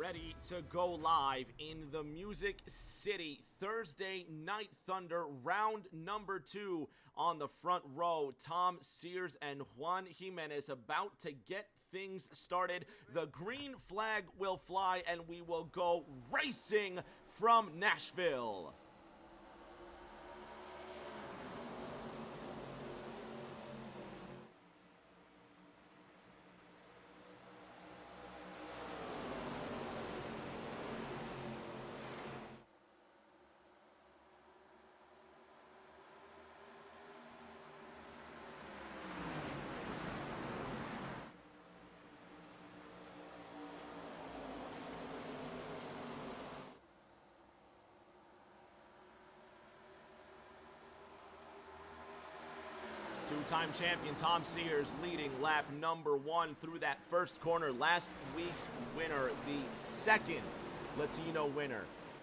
ready to go live in the Music City. Thursday Night Thunder, round number 2 on the front row. Tom Sears and Juan Jimenez about to get things started. The green flag will fly and we will go racing from Nashville. Two-time champion Tom Sears leading lap number 1 through that first corner. Last week's winner, the second Latino winner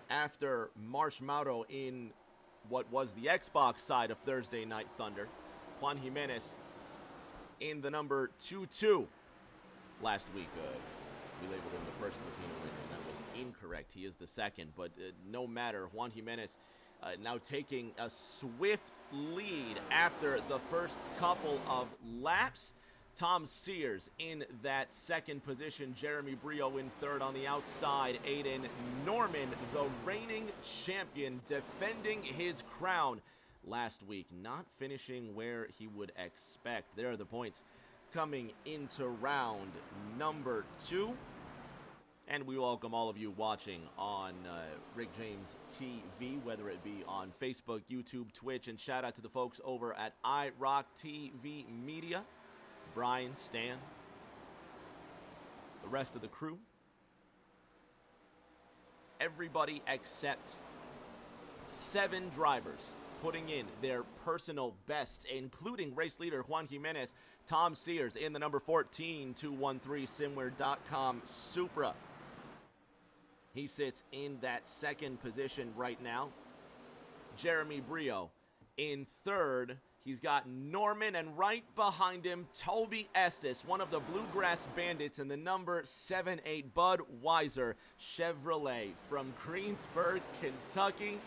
after Marshmallow in what was the Xbox side of Thursday Night Thunder. Juan Jimenez in the number 2-2 last week. We labeled him the first Latino winner, and that was incorrect. He is the second, but no matter. Juan Jimenez now taking a swift lead after the first couple of laps. Tom Sears in that second position. Jeremy Brio in third on the outside. Aiden Norman, the reigning champion, defending his crown last week. Not finishing where he would expect. There are the points coming into round number 2. And we welcome all of you watching on Rick James TV, whether it be on Facebook, YouTube, Twitch, and shout out to the folks over at iRock TV Media, Brian, Stan, the rest of the crew, everybody except 7 drivers putting in their personal best, including race leader Juan Jimenez, Tom Sears in the number 14 213simware.com Supra. He sits in that second position right now. Jeremy Brio in third. He's got Norman, and right behind him, Toby Estes, one of the Bluegrass Bandits in the number 7-8 Budweiser Chevrolet from Greensburg, Kentucky,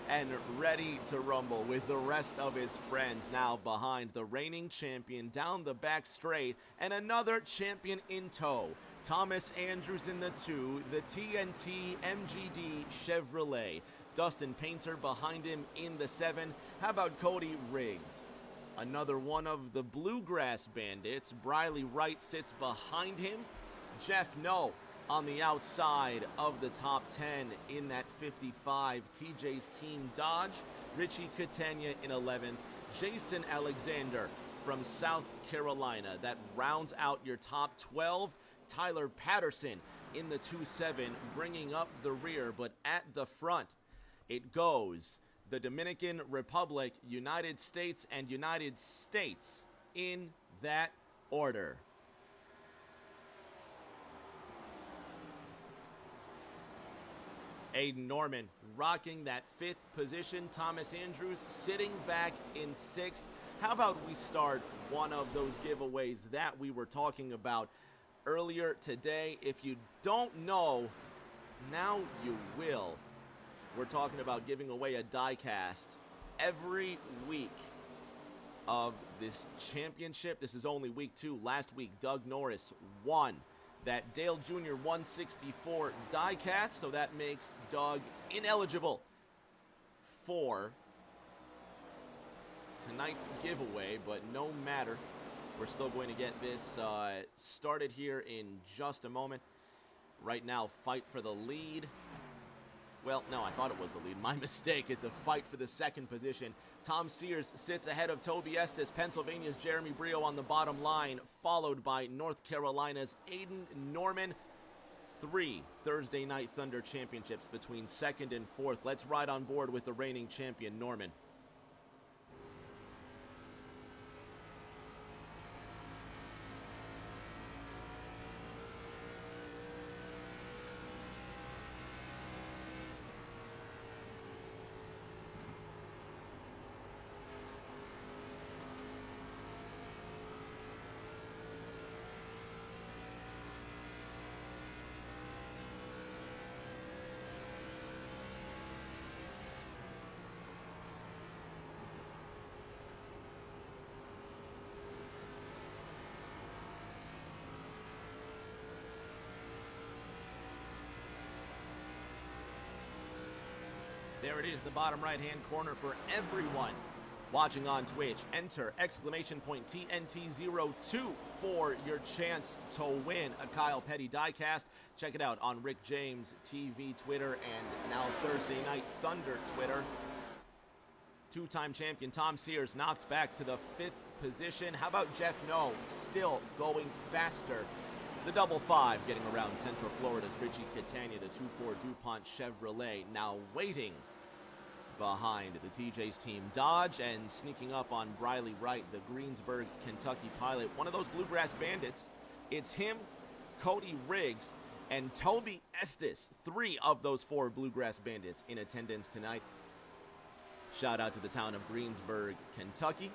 and ready to rumble with the rest of his friends now behind the reigning champion down the back straight, and another champion in tow. Thomas Andrews in the 2, the TNT MGD Chevrolet. Dustin Painter behind him in the 7. How about Cody Riggs? Another one of the Bluegrass Bandits. Briley Wright sits behind him. Jeff No on the outside of the top 10 in that 55 TJ's Team Dodge. Richie Catania in 11th. Jason Alexander from South Carolina. That rounds out your top 12. Tyler Patterson in the 2-7, bringing up the rear, but at the front it goes the Dominican Republic, United States, and United States in that order. Aiden Norman rocking that 5th position. Thomas Andrews sitting back in 6th. How about we start one of those giveaways that we were talking about earlier today? If you don't know, now you will. We're talking about giving away a diecast every week of this championship. This is only week 2. Last week, Doug Norris won that Dale Jr. 164 diecast, so that makes Doug ineligible for tonight's giveaway, but no matter. We're still going to get this started here in just a moment. Right now, fight for the lead. Well, no, I thought it was the lead. My mistake. It's a fight for the second position. Tom Sears sits ahead of Toby Estes. Pennsylvania's Jeremy Brio on the bottom line, followed by North Carolina's Aiden Norman. 3 Thursday Night Thunder championships between 2nd and 4th. Let's ride on board with the reigning champion, Norman. There it is, the bottom right-hand corner for everyone watching on Twitch. Enter !TNT02 for your chance to win a Kyle Petty diecast. Check it out on Rick James TV Twitter and now Thursday Night Thunder Twitter. Two-time champion Tom Sears knocked back to the 5th position. How about Jeff No still going faster? The double 5 getting around Central Florida's Richie Catania, the 2-4 DuPont Chevrolet, now waiting behind the TJ's team Dodge, and sneaking up on Briley Wright, the Greensburg, Kentucky pilot, one of those Bluegrass Bandits. It's him, Cody Riggs, and Toby Estes, 3 of those 4 Bluegrass Bandits in attendance tonight. Shout out to the town of Greensburg, Kentucky.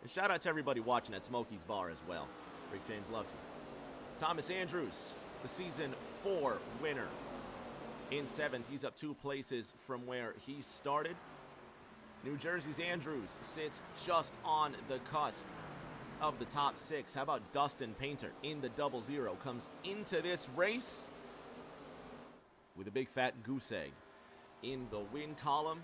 And shout out to everybody watching at Smokey's Bar as well. Rick James loves you. Thomas Andrews, the season 4 winner. In 7th, he's up 2 places from where he started. New Jersey's Andrews sits just on the cusp of the top 6. How about Dustin Painter in the 00? Comes into this race with a big fat goose egg in the win column.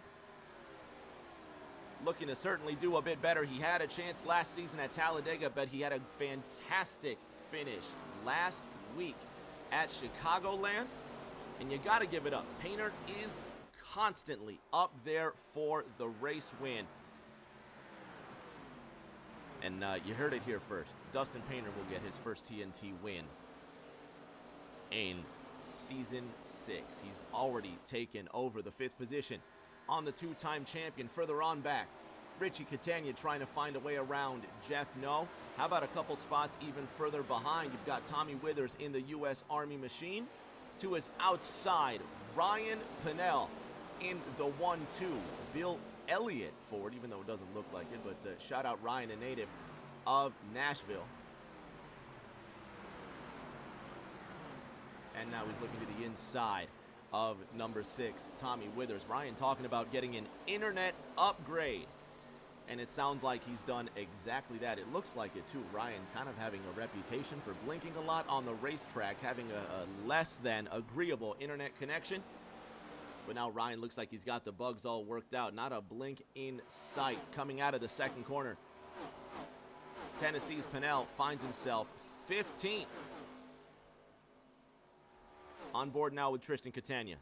Looking to certainly do a bit better. He had a chance last season at Talladega, but he had a fantastic finish last week at Chicagoland. And you got to give it up. Painter is constantly up there for the race win. And you heard it here first. Dustin Painter will get his first TNT win in Season 6. He's already taken over the 5th position on the 2-time champion. Further on back, Richie Catania trying to find a way around Jeff No. How about a couple spots even further behind? You've got Tommy Withers in the U.S. Army machine. To his outside, Ryan Pinnell in the 1-2. Bill Elliott forward, even though it doesn't look like it, but shout out Ryan, a native of Nashville. And now he's looking to the inside of number 6, Tommy Withers. Ryan talking about getting an internet upgrade. And it sounds like he's done exactly that. It looks like it too. Ryan kind of having a reputation for blinking a lot on the racetrack, having a less than agreeable internet connection. But now Ryan looks like he's got the bugs all worked out. Not a blink in sight. Coming out of the 2nd corner, Tennessee's Pinnell finds himself 15th. On board now with Tristan Catania.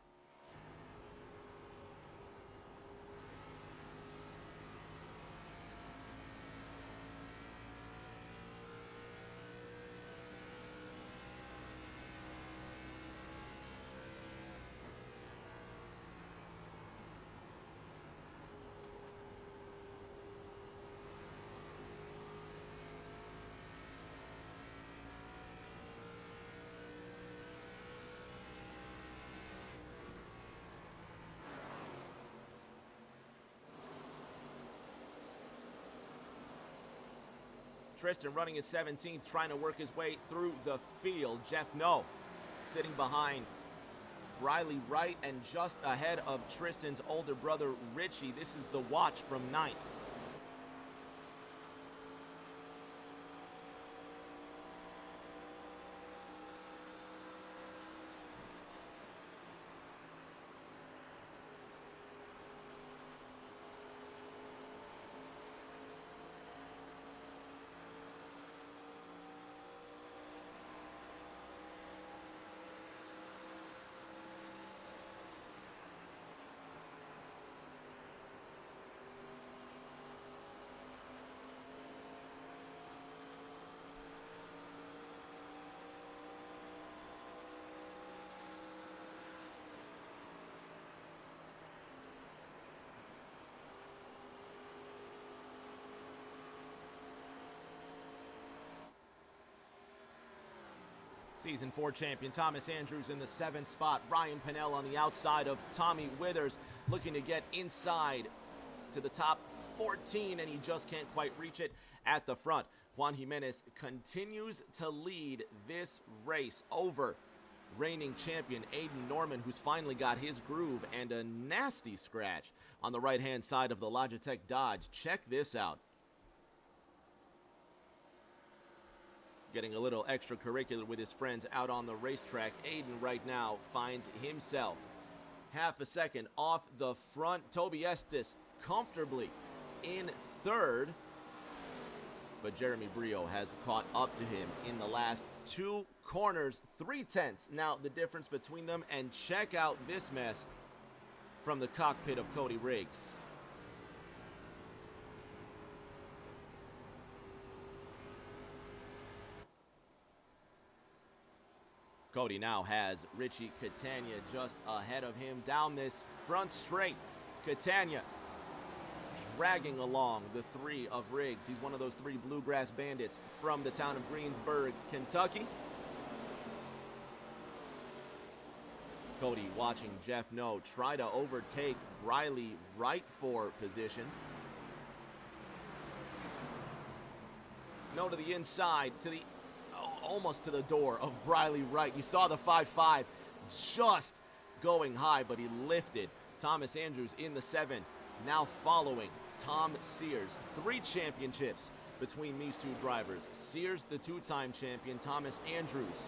Tristan running at 17th, trying to work his way through the field. Jeff No sitting behind Briley Wright and just ahead of Tristan's older brother, Richie. This is the watch from 9th. Season 4 champion Thomas Andrews in the 7th spot. Ryan Pinnell on the outside of Tommy Withers, looking to get inside to the top 14, and he just can't quite reach it at the front. Juan Jimenez continues to lead this race over reigning champion Aiden Norman, who's finally got his groove, and a nasty scratch on the right-hand side of the Logitech Dodge. Check this out. Getting a little extracurricular with his friends out on the racetrack. Aiden right now finds himself half a second off the front. Toby Estes comfortably in third, but Jeremy Brio has caught up to him in the last 2 corners, 0.3 now the difference between them. And check out this mess from the cockpit of Cody Riggs. Cody now has Richie Catania just ahead of him down this front straight. Catania dragging along the 3 of Riggs. He's one of those 3 bluegrass bandits from the town of Greensburg, Kentucky. Cody watching Jeff No try to overtake Briley Wright for position. No to the inside, almost to the door of Briley Wright. You saw the 5.5 just going high, but he lifted. Thomas Andrews in the 7, now following Tom Sears. 3 championships between these 2 drivers. Sears, the 2-time champion. Thomas Andrews,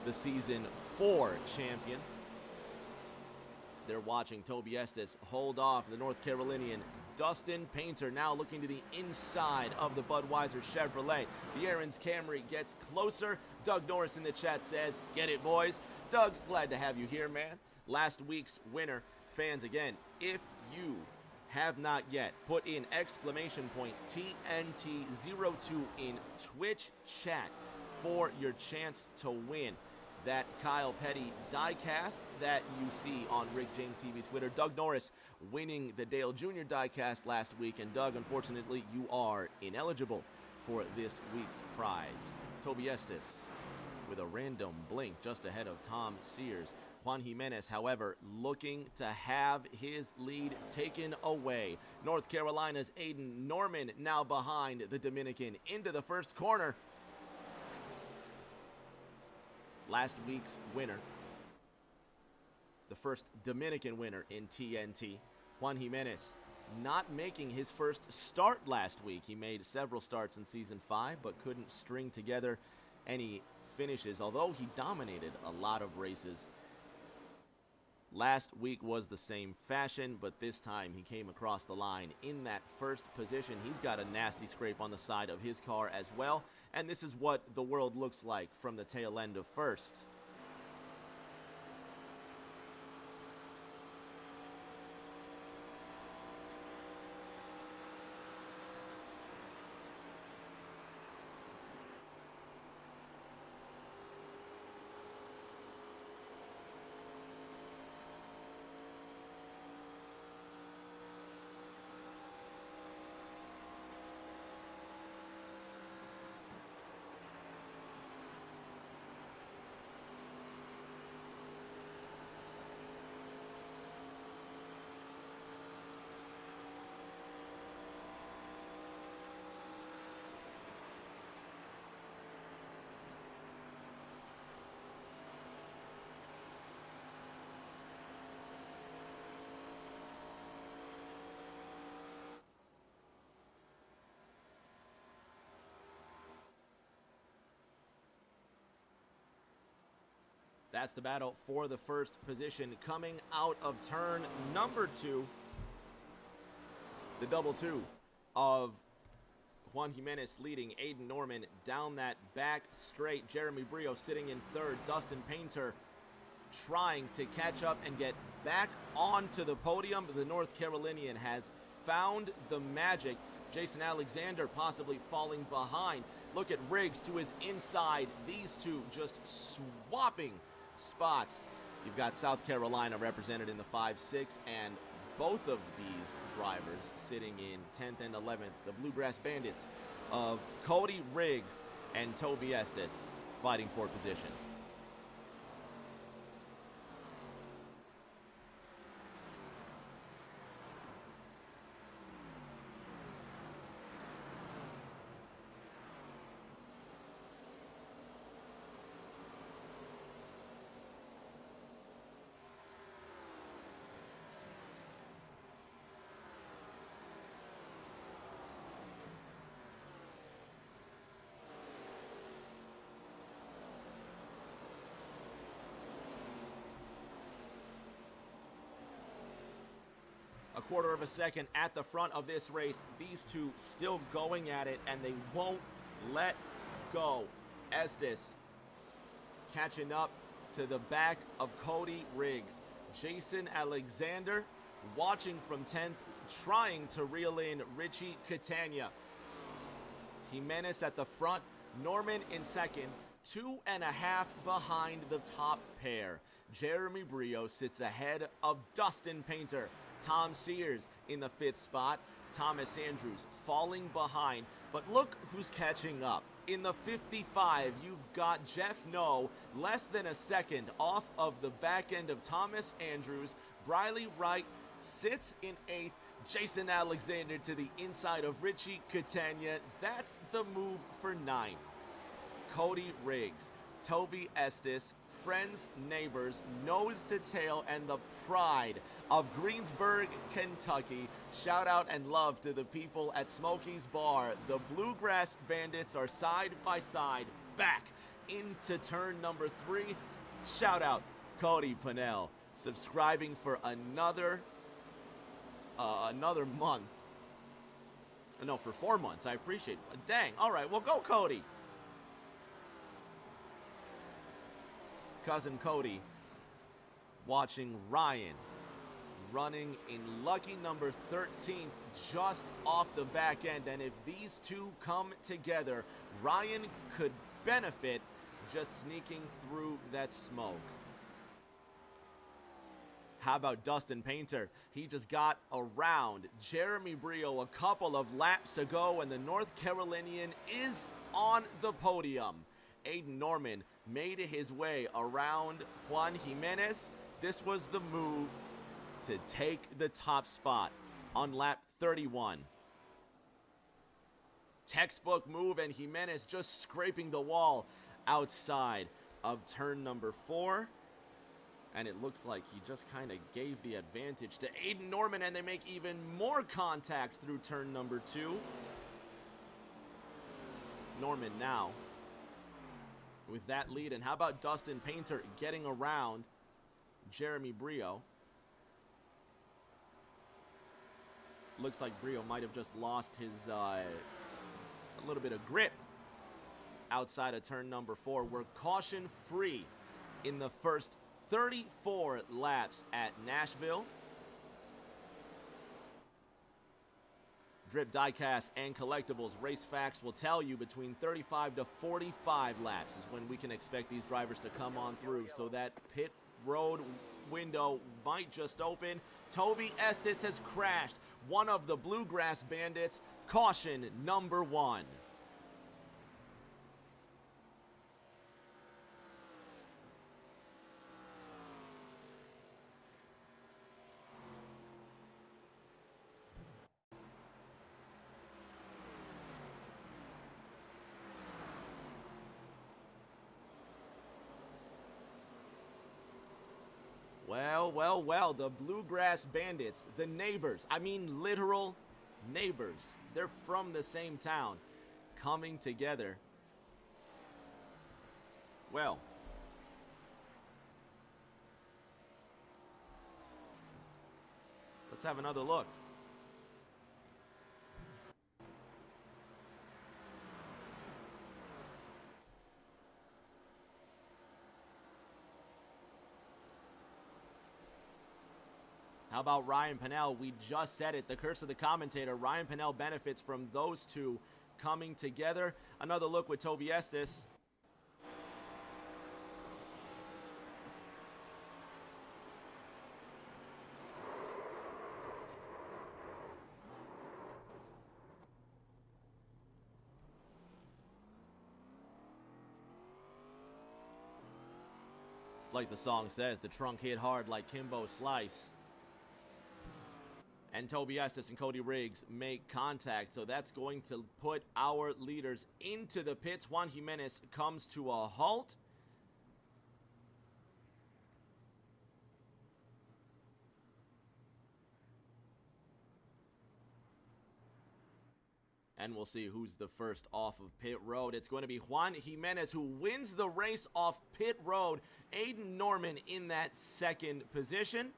the season 4 champion. They're watching Toby Estes hold off the North Carolinian Dustin Painter, now looking to the inside of the Budweiser Chevrolet. The Aaron's Camry gets closer. Doug Norris in the chat says, "Get it, boys." Doug, glad to have you here, man. Last week's winner. Fans, again, if you have not yet, put in exclamation point TNT02 in Twitch chat for your chance to win that Kyle Petty diecast that you see on Rick James TV Twitter. Doug Norris winning the Dale Jr. diecast last week, and Doug, unfortunately, you are ineligible for this week's prize. Toby Estes with a random blink just ahead of Tom Sears. Juan Jimenez, however, looking to have his lead taken away. North Carolina's Aiden Norman now behind the Dominican into the first corner. Last week's winner, the first Dominican winner in TNT, Juan Jimenez, not making his first start last week. He made several starts in Season 5, but couldn't string together any finishes, although he dominated a lot of races. Last week was the same fashion, but this time he came across the line in that first position. He's got a nasty scrape on the side of his car as well, and this is what the world looks like from the tail end of first. That's the battle for the first position coming out of turn number 2. The double 2 of Juan Jimenez leading Aiden Norman down that back straight. Jeremy Brio sitting in third. Dustin Painter trying to catch up and get back onto the podium. The North Carolinian has found the magic. Jason Alexander possibly falling behind. Look at Riggs to his inside. These two just swapping spots. You've got South Carolina represented in the 5-6, and both of these drivers sitting in 10th and 11th. The Bluegrass Bandits of Cody Riggs and Toby Estes fighting for position. quarter of a second at the front of this race. These two still going at it, and they won't let go. Estes catching up to the back of Cody Riggs. Jason Alexander watching from 10th, trying to reel in Richie Catania. Jimenez at the front, Norman in second, 2.5 behind the top pair. Jeremy Brio sits ahead of Dustin Painter. Tom Sears in the 5th spot. Thomas Andrews falling behind, but look who's catching up. In the 55, you've got Jeff Noe less than a second off of the back end of Thomas Andrews. Briley Wright sits in 8th. Jason Alexander to the inside of Richie Catania. That's the move for 9th. Cody Riggs, Toby Estes, friends, neighbors, nose to tail, and the pride of Greensburg, Kentucky. Shout out and love to the people at Smokey's Bar. The Bluegrass Bandits are side by side back into turn number 3. Shout out Cody Pannell, subscribing for another month. No, for 4 months. I appreciate it. Dang. All right, well, go Cody. Cousin Cody watching Ryan running in lucky number 13, just off the back end. And if these two come together, Ryan could benefit just sneaking through that smoke. How about Dustin Painter? He just got around Jeremy Brio a couple of laps ago, and the North Carolinian is on the podium. Aiden Norman made his way around Juan Jimenez. This was the move to take the top spot on lap 31. Textbook move, and Jimenez just scraping the wall outside of turn number 4. And it looks like he just kind of gave the advantage to Aiden Norman, and they make even more contact through turn number 2. Norman now with that lead. And how about Dustin Painter getting around Jeremy Brio? Looks like Brio might have just lost his a little bit of grip outside of turn number 4. We're caution free in the first 34 laps at Nashville. Drip Diecast and Collectibles Race Facts will tell you between 35 to 45 laps is when we can expect these drivers to come on through, so that pit road window might just open. Toby Estes has crashed one of the Bluegrass Bandits. Caution number 1. Well, the Bluegrass Bandits, the neighbors, I mean literal neighbors, they're from the same town, coming together. Well, let's have another look. How about Ryan Pannell? We just said it, the curse of the commentator. Ryan Pannell benefits from those two coming together. Another look with Toby Estes. It's like the song says, the trunk hit hard like Kimbo Slice. And Toby Estes and Cody Riggs make contact, so that's going to put our leaders into the pits. Juan Jimenez comes to a halt. And we'll see who's the first off of pit road. It's going to be Juan Jimenez, who wins the race off pit road. Aiden Norman in that second position.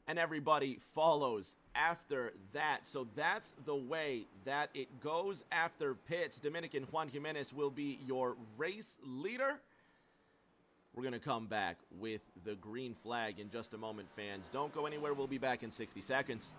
and everybody follows after that. So that's the way that it goes after pits. Dominican Juan Jimenez will be your race leader. We're going to come back with the green flag in just a moment, fans. Don't go anywhere. We'll be back in 60 seconds.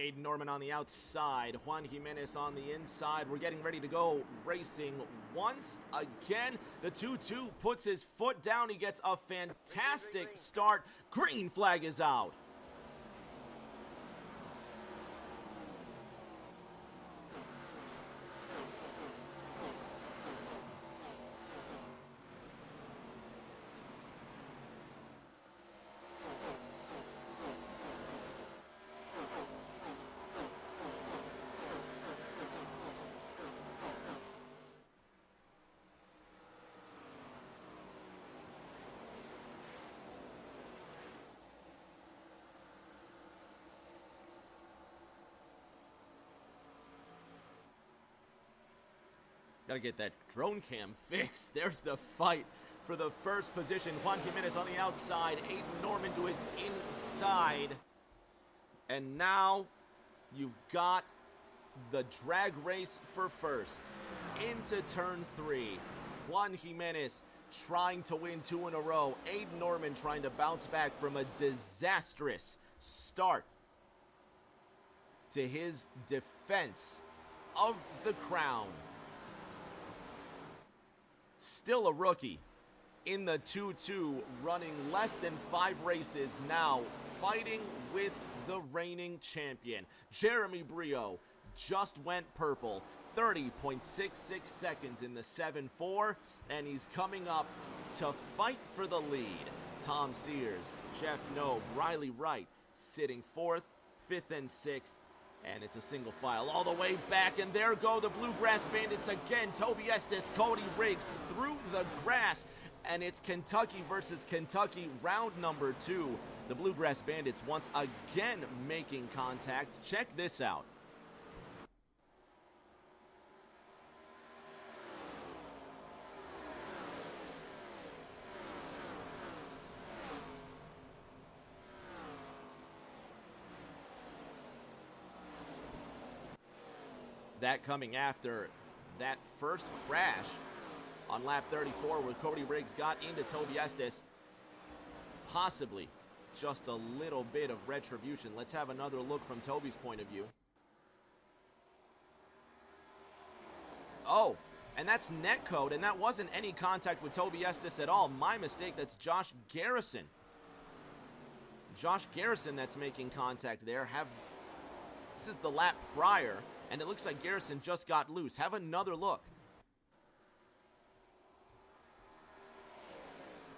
Aiden Norman on the outside, Juan Jimenez on the inside. We're getting ready to go racing once again. The 2-2 puts his foot down. He gets a fantastic start. Green flag is out. Gotta get that drone cam fixed. There's the fight for the first position. Juan Jimenez on the outside. Aiden Norman to his inside. And now you've got the drag race for first. Into turn 3. Juan Jimenez trying to win 2 in a row. Aiden Norman trying to bounce back from a disastrous start to his defense of the crown. Still a rookie in the 2-2, running less than 5 races now, fighting with the reigning champion. Jeremy Brio just went purple. 30.66 seconds in the 7-4, and he's coming up to fight for the lead. Tom Sears, Jeff Noe, Briley Wright sitting 4th, 5th, and 6th. And it's a single file all the way back, and there go the Bluegrass Bandits again. Toby Estes, Cody Riggs through the grass, and it's Kentucky versus Kentucky, round number 2. The Bluegrass Bandits once again making contact. Check this out. That coming after that first crash on lap 34 where Cody Riggs got into Toby Estes. Possibly just a little bit of retribution. Let's have another look from Toby's point of view. Oh, and that's netcode, and that wasn't any contact with Toby Estes at all. My mistake, that's Josh Garrison. Josh Garrison that's making contact there. This is the lap prior. And it looks like Garrison just got loose. Have another look.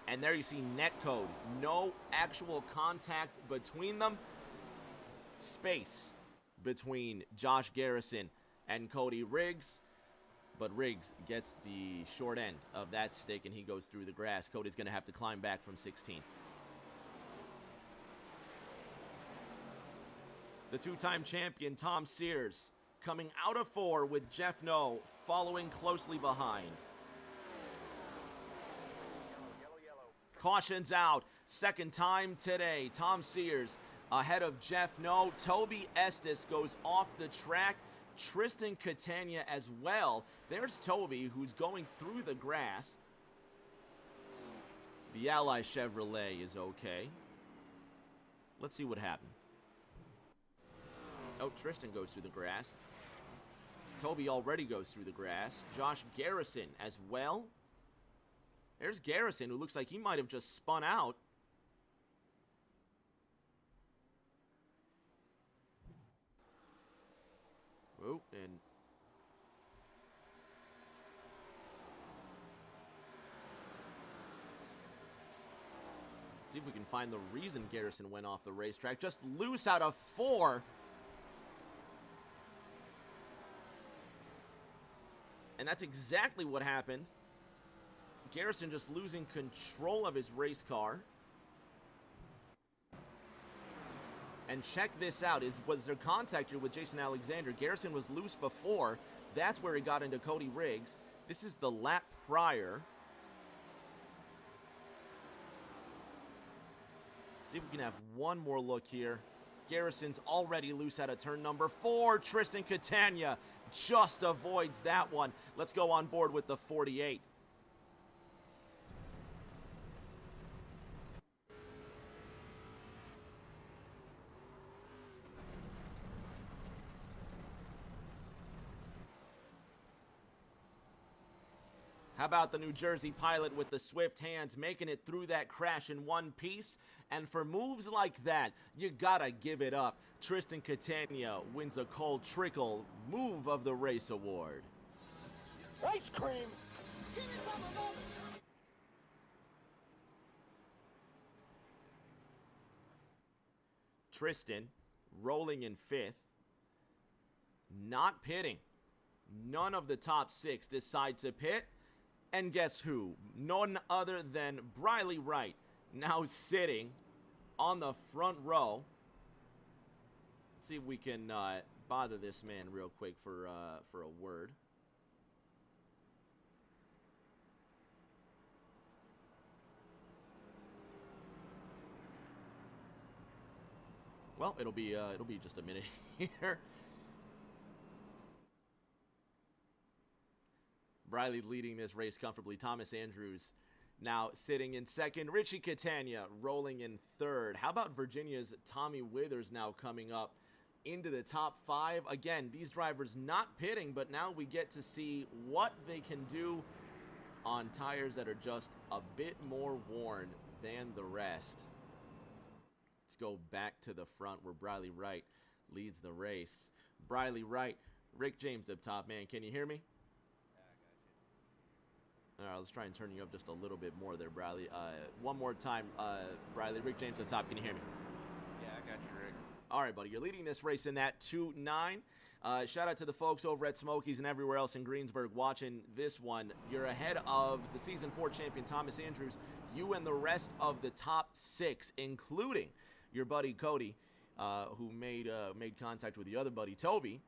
And there you see netcode. No actual contact between them. Space between Josh Garrison and Cody Riggs. But Riggs gets the short end of that stick and he goes through the grass. Cody's going to have to climb back from 16th. The two-time champion Tom Sears coming out of 4 with Jeff Noe following closely behind. Cautions out. Second time today. Tom Sears ahead of Jeff Noe. Toby Estes goes off the track. Tristan Catania as well. There's Toby, who's going through the grass. The Ally Chevrolet is okay. Let's see what happened. Oh, Tristan goes through the grass. Toby already goes through the grass. Josh Garrison as well. There's Garrison, who looks like he might have just spun out. Oh, and see if we can find the reason Garrison went off the racetrack. Just loose out of 4. And that's exactly what happened. Garrison just losing control of his race car. And check this out. Was there contact here with Jason Alexander? Garrison was loose before. That's where he got into Cody Riggs. This is the lap prior. See if we can have one more look here. Garrison's already loose out of turn number 4. Tristan Catania just avoids that one. Let's go on board with the 48. How about the New Jersey pilot with the swift hands making it through that crash in one piece? And for moves like that, you gotta give it up. Tristan Catania wins a Cole Trickle Move of the Race award. Ice cream! Tristan rolling in 5th. Not pitting. None of the top 6 decide to pit. And guess who? None other than Briley Wright, now sitting on the front row. Let's see if we can bother this man real quick for a word. Well, it'll be just a minute here. Briley leading this race comfortably. Thomas Andrews now sitting in 2nd. Richie Catania rolling in 3rd. How about Virginia's Tommy Withers now coming up into the top 5? Again, these drivers not pitting, but now we get to see what they can do on tires that are just a bit more worn than the rest. Let's go back to the front where Briley Wright leads the race. Briley Wright Rick James up top, man. Can you hear me? Yeah, I got you. All right, let's try and turn you up just a little bit more there, Bradley. One more time, Bradley. Rick James up top. Can you hear me? Yeah, I got you, Rick. All right, buddy. You're leading this race in that 2-9. Shout out to the folks over at Smokies and everywhere else in Greensburg watching this one. You're ahead of the Season 4 champion, Thomas Andrews. You and the rest of the top 6, including your buddy Cody, who made contact with the other buddy, Toby.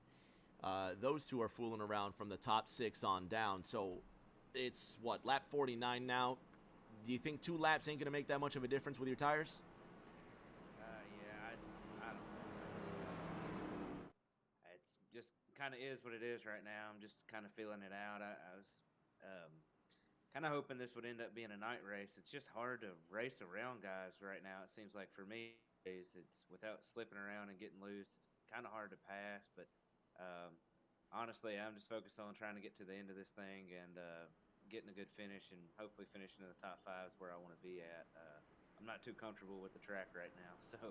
Those two are fooling around from the top 6 on down. So it's, what, lap 49 now? Do you think 2 laps ain't going to make that much of a difference with your tires? Yeah, I don't think so. It's just kind of is what it is right now. I'm just kind of feeling it out. I was kind of hoping this would end up being a night race. It's just hard to race around guys right now. It seems like for me, it's without slipping around and getting loose. It's kind of hard to pass, but honestly, I'm just focused on trying to get to the end of this thing and getting a good finish and hopefully finishing in the top 5 is where I want to be at. I'm not too comfortable with the track right now, so.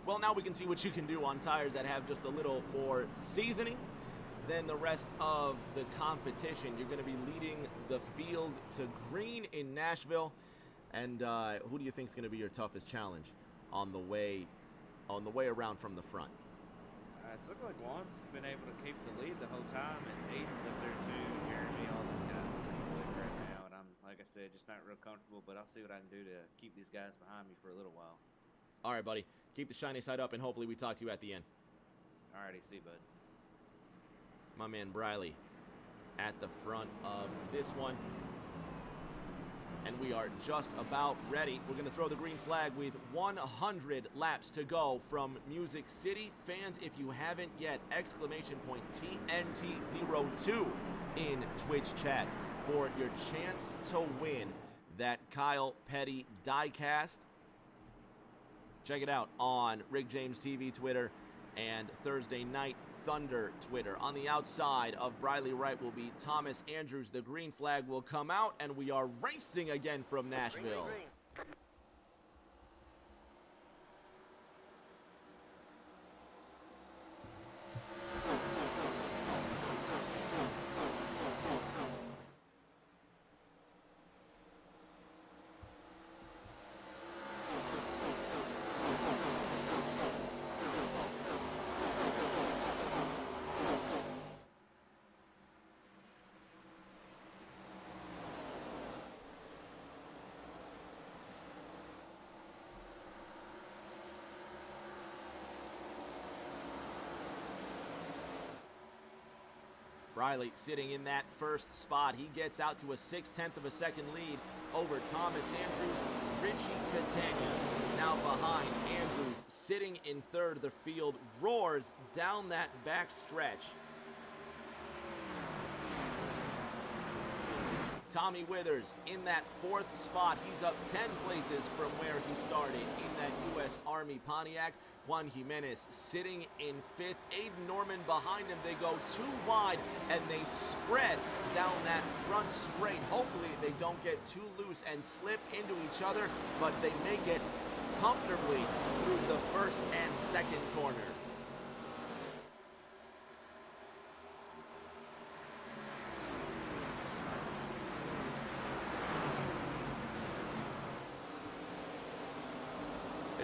Well, now we can see what you can do on tires that have just a little more seasoning than the rest of the competition. You're going to be leading the field to green in Nashville. And who do you think is going to be your toughest challenge on the way around from the front? It's looking like Juan's been able to keep the lead the whole time, and Aiden's up there too. Jeremy, all those guys are pretty quick right now. And I'm, like I said, just not real comfortable, but I'll see what I can do to keep these guys behind me for a little while. All right, buddy. Keep the shiny side up, and hopefully we talk to you at the end. All righty, see you, bud. My man Briley at the front of this one. And we are just about ready. We're going to throw the green flag with 100 laps to go from Music City. Fans, if you haven't yet, exclamation point TNT02 in Twitch chat for your chance to win that Kyle Petty diecast. Check it out on Rick James TV Twitter and Thursday Night Thunder Twitter. On the outside of Briley Wright will be Thomas Andrews. The green flag will come out, and we are racing again from Nashville. Green. Briley sitting in that first spot. He gets out to a 0.6 of a second lead over Thomas Andrews. Richie Catania now behind Andrews, sitting in third. The field roars down that back stretch. Tommy Withers in that 4th spot. He's up 10 places from where he started in that U.S. Army Pontiac. Juan Jimenez sitting in 5th. Aiden Norman behind him. They go too wide and they spread down that front straight. Hopefully they don't get too loose and slip into each other, but they make it comfortably through the first and second corner.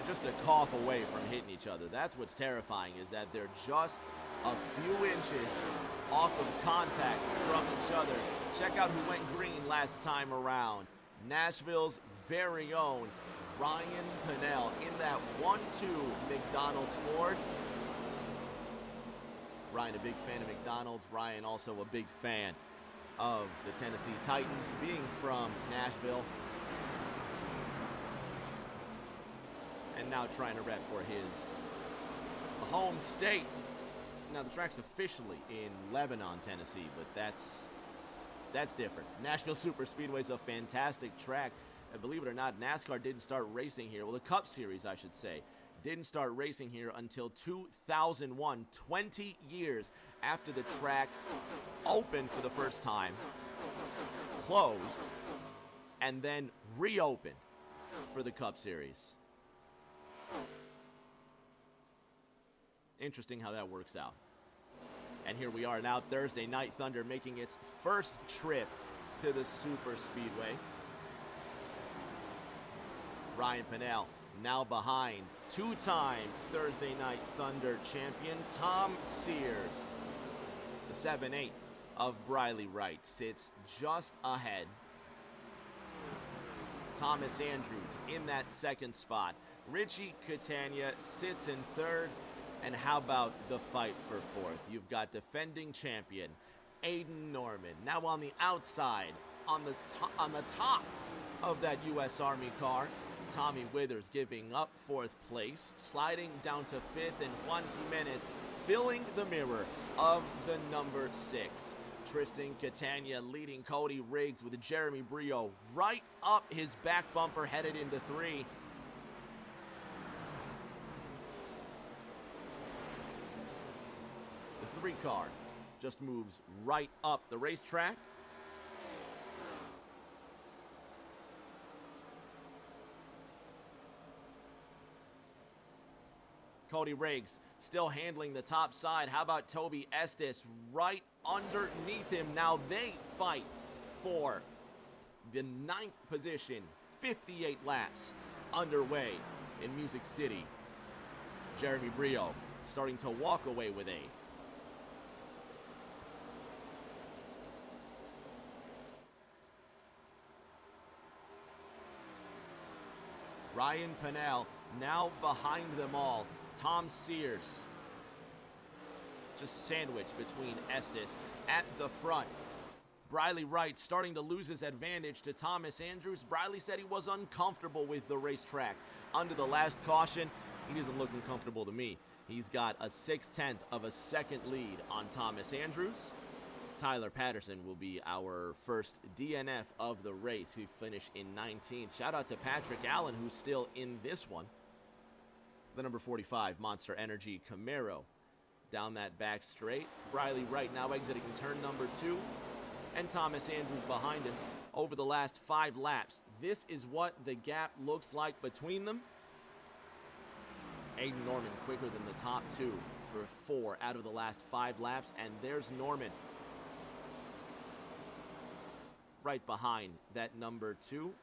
Just a cough away from hitting each other. That's what's terrifying, is that they're just a few inches off of contact from each other. Check out who went green last time around. Nashville's very own Ryan Pinnell in that 1-2 McDonald's Ford. Ryan, a big fan of McDonald's. Ryan also a big fan of the Tennessee Titans, being from Nashville. And now trying to rep for his home state. Now the track's officially in Lebanon, Tennessee, but that's different. Nashville Superspeedway is a fantastic track. Believe it or not, NASCAR didn't start racing here. Well, the Cup Series, I should say, didn't start racing here until 2001, 20 years after the track opened for the first time, closed, and then reopened for the Cup Series. Interesting how that works out. And here we are now, Thursday Night Thunder making its first trip to the Superspeedway. Ryan Pennell now behind two-time Thursday Night Thunder champion Tom Sears. The 7-8 of Briley Wright sits just ahead. Thomas Andrews in that second spot. Richie Catania sits in third. And how about the fight for fourth? You've got defending champion Aiden Norman now on the outside, on the top of that U.S. Army car. Tommy Withers giving up fourth place, sliding down to fifth, and Juan Jimenez filling the mirror of the number 6. Tristan Catania leading Cody Riggs with Jeremy Brio right up his back bumper headed into 3. The 3 car just moves right up the racetrack. Cody Riggs still handling the top side. How about Toby Estes right underneath him? Now they fight for the 9th position. 58 laps underway in Music City. Jeremy Brio starting to walk away with 8th. Ryan Pennell now behind them all. Tom Sears just sandwiched between Estes at the front. Briley Wright starting to lose his advantage to Thomas Andrews. Briley said he was uncomfortable with the racetrack under the last caution. He doesn't look uncomfortable to me. He's got a 6/10 of a second lead on Thomas Andrews. Tyler Patterson will be our first DNF of the race, who finished in 19th. Shout out to Patrick Allen, who's still in this one. The number 45 Monster Energy Camaro down that back straight. Briley Wright now exiting turn number 2, and Thomas Andrews behind him over the last 5 laps. This is what the gap looks like between them. Aiden Norman quicker than the top 2 for 4 out of the last 5 laps, and there's Norman right behind that number 2.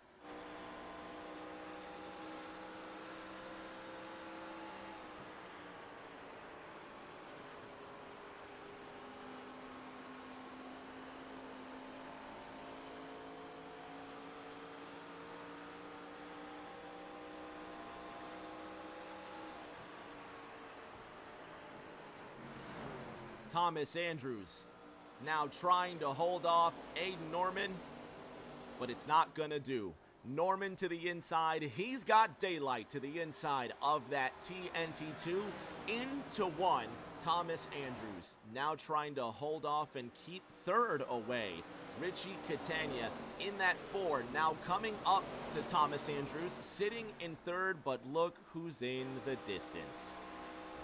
Thomas Andrews now trying to hold off Aiden Norman, but it's not gonna do. Norman to the inside. He's got daylight to the inside of that TNT2 into 1. Thomas Andrews now trying to hold off and keep third away. Richie Catania in that 4, now coming up to Thomas Andrews, sitting in third, but look who's in the distance.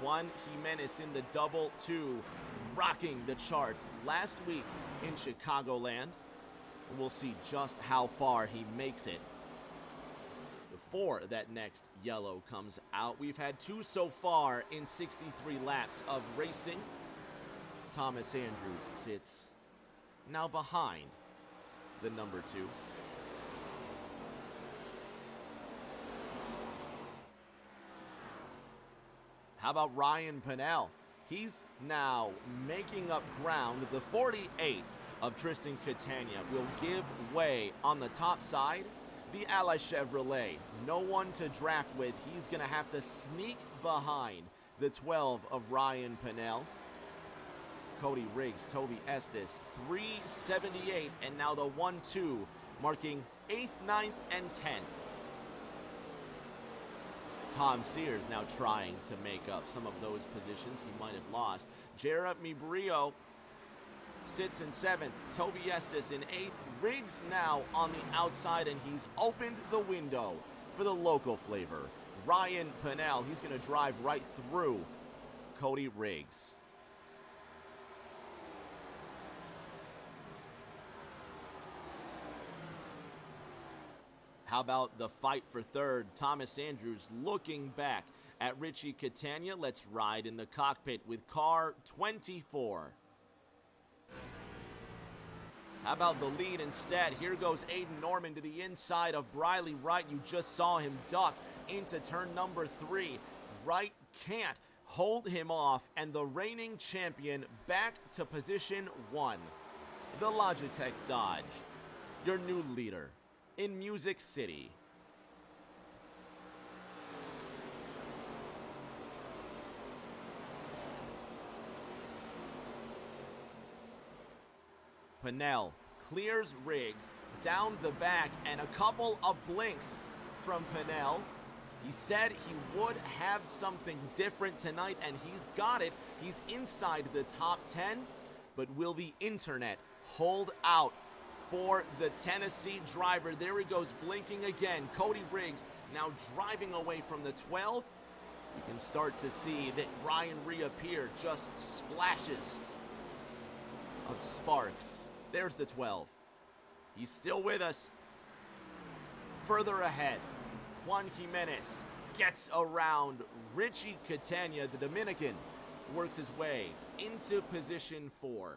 Juan Jimenez in the double 2, rocking the charts last week in Chicagoland. We'll see just how far he makes it before that next yellow comes out. We've had 2 so far in 63 laps of racing. Thomas Andrews sits now behind the number 2. How about Ryan Pennell? He's now making up ground. The 48 of Tristan Catania will give way on the top side. The Ally Chevrolet, no one to draft with. He's going to have to sneak behind the 12 of Ryan Pennell. Cody Riggs, Toby Estes, 378, and now the 1-2, marking 8th, 9th, and 10th. Tom Sears now trying to make up some of those positions he might have lost. Jeremy Brio sits in 7th. Toby Estes in 8th. Riggs now on the outside, and he's opened the window for the local flavor. Ryan Pennell, he's going to drive right through Cody Riggs. How about the fight for third? Thomas Andrews looking back at Richie Catania. Let's ride in the cockpit with car 24. How about the lead instead? Here goes Aiden Norman to the inside of Briley Wright. You just saw him duck into turn number 3. Wright can't hold him off, and the reigning champion back to position 1. The Logitech Dodge, your new leader in Music City. Pinnell clears Riggs down the back, and a couple of blinks from Pinnell. He said he would have something different tonight, and he's got it. He's inside the top 10, but will the internet hold out for the Tennessee driver? There he goes, blinking again. Cody Riggs now driving away from the 12. You can start to see that Ryan reappear, just splashes of sparks. There's the 12. He's still with us. Further ahead, Juan Jimenez gets around Richie Catania. The Dominican works his way into position 4.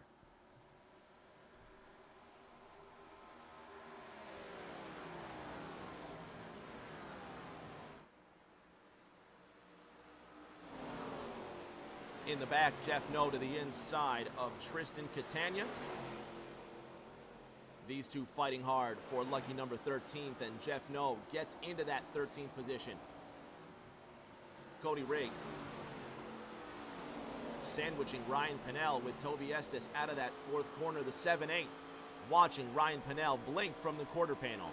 In the back, Jeff No to the inside of Tristan Catania. These two fighting hard for lucky number 13th, and Jeff No gets into that 13th position. Cody Riggs sandwiching Ryan Pinnell with Toby Estes out of that 4th corner, the 7-8. Watching Ryan Pinnell blink from the quarter panel.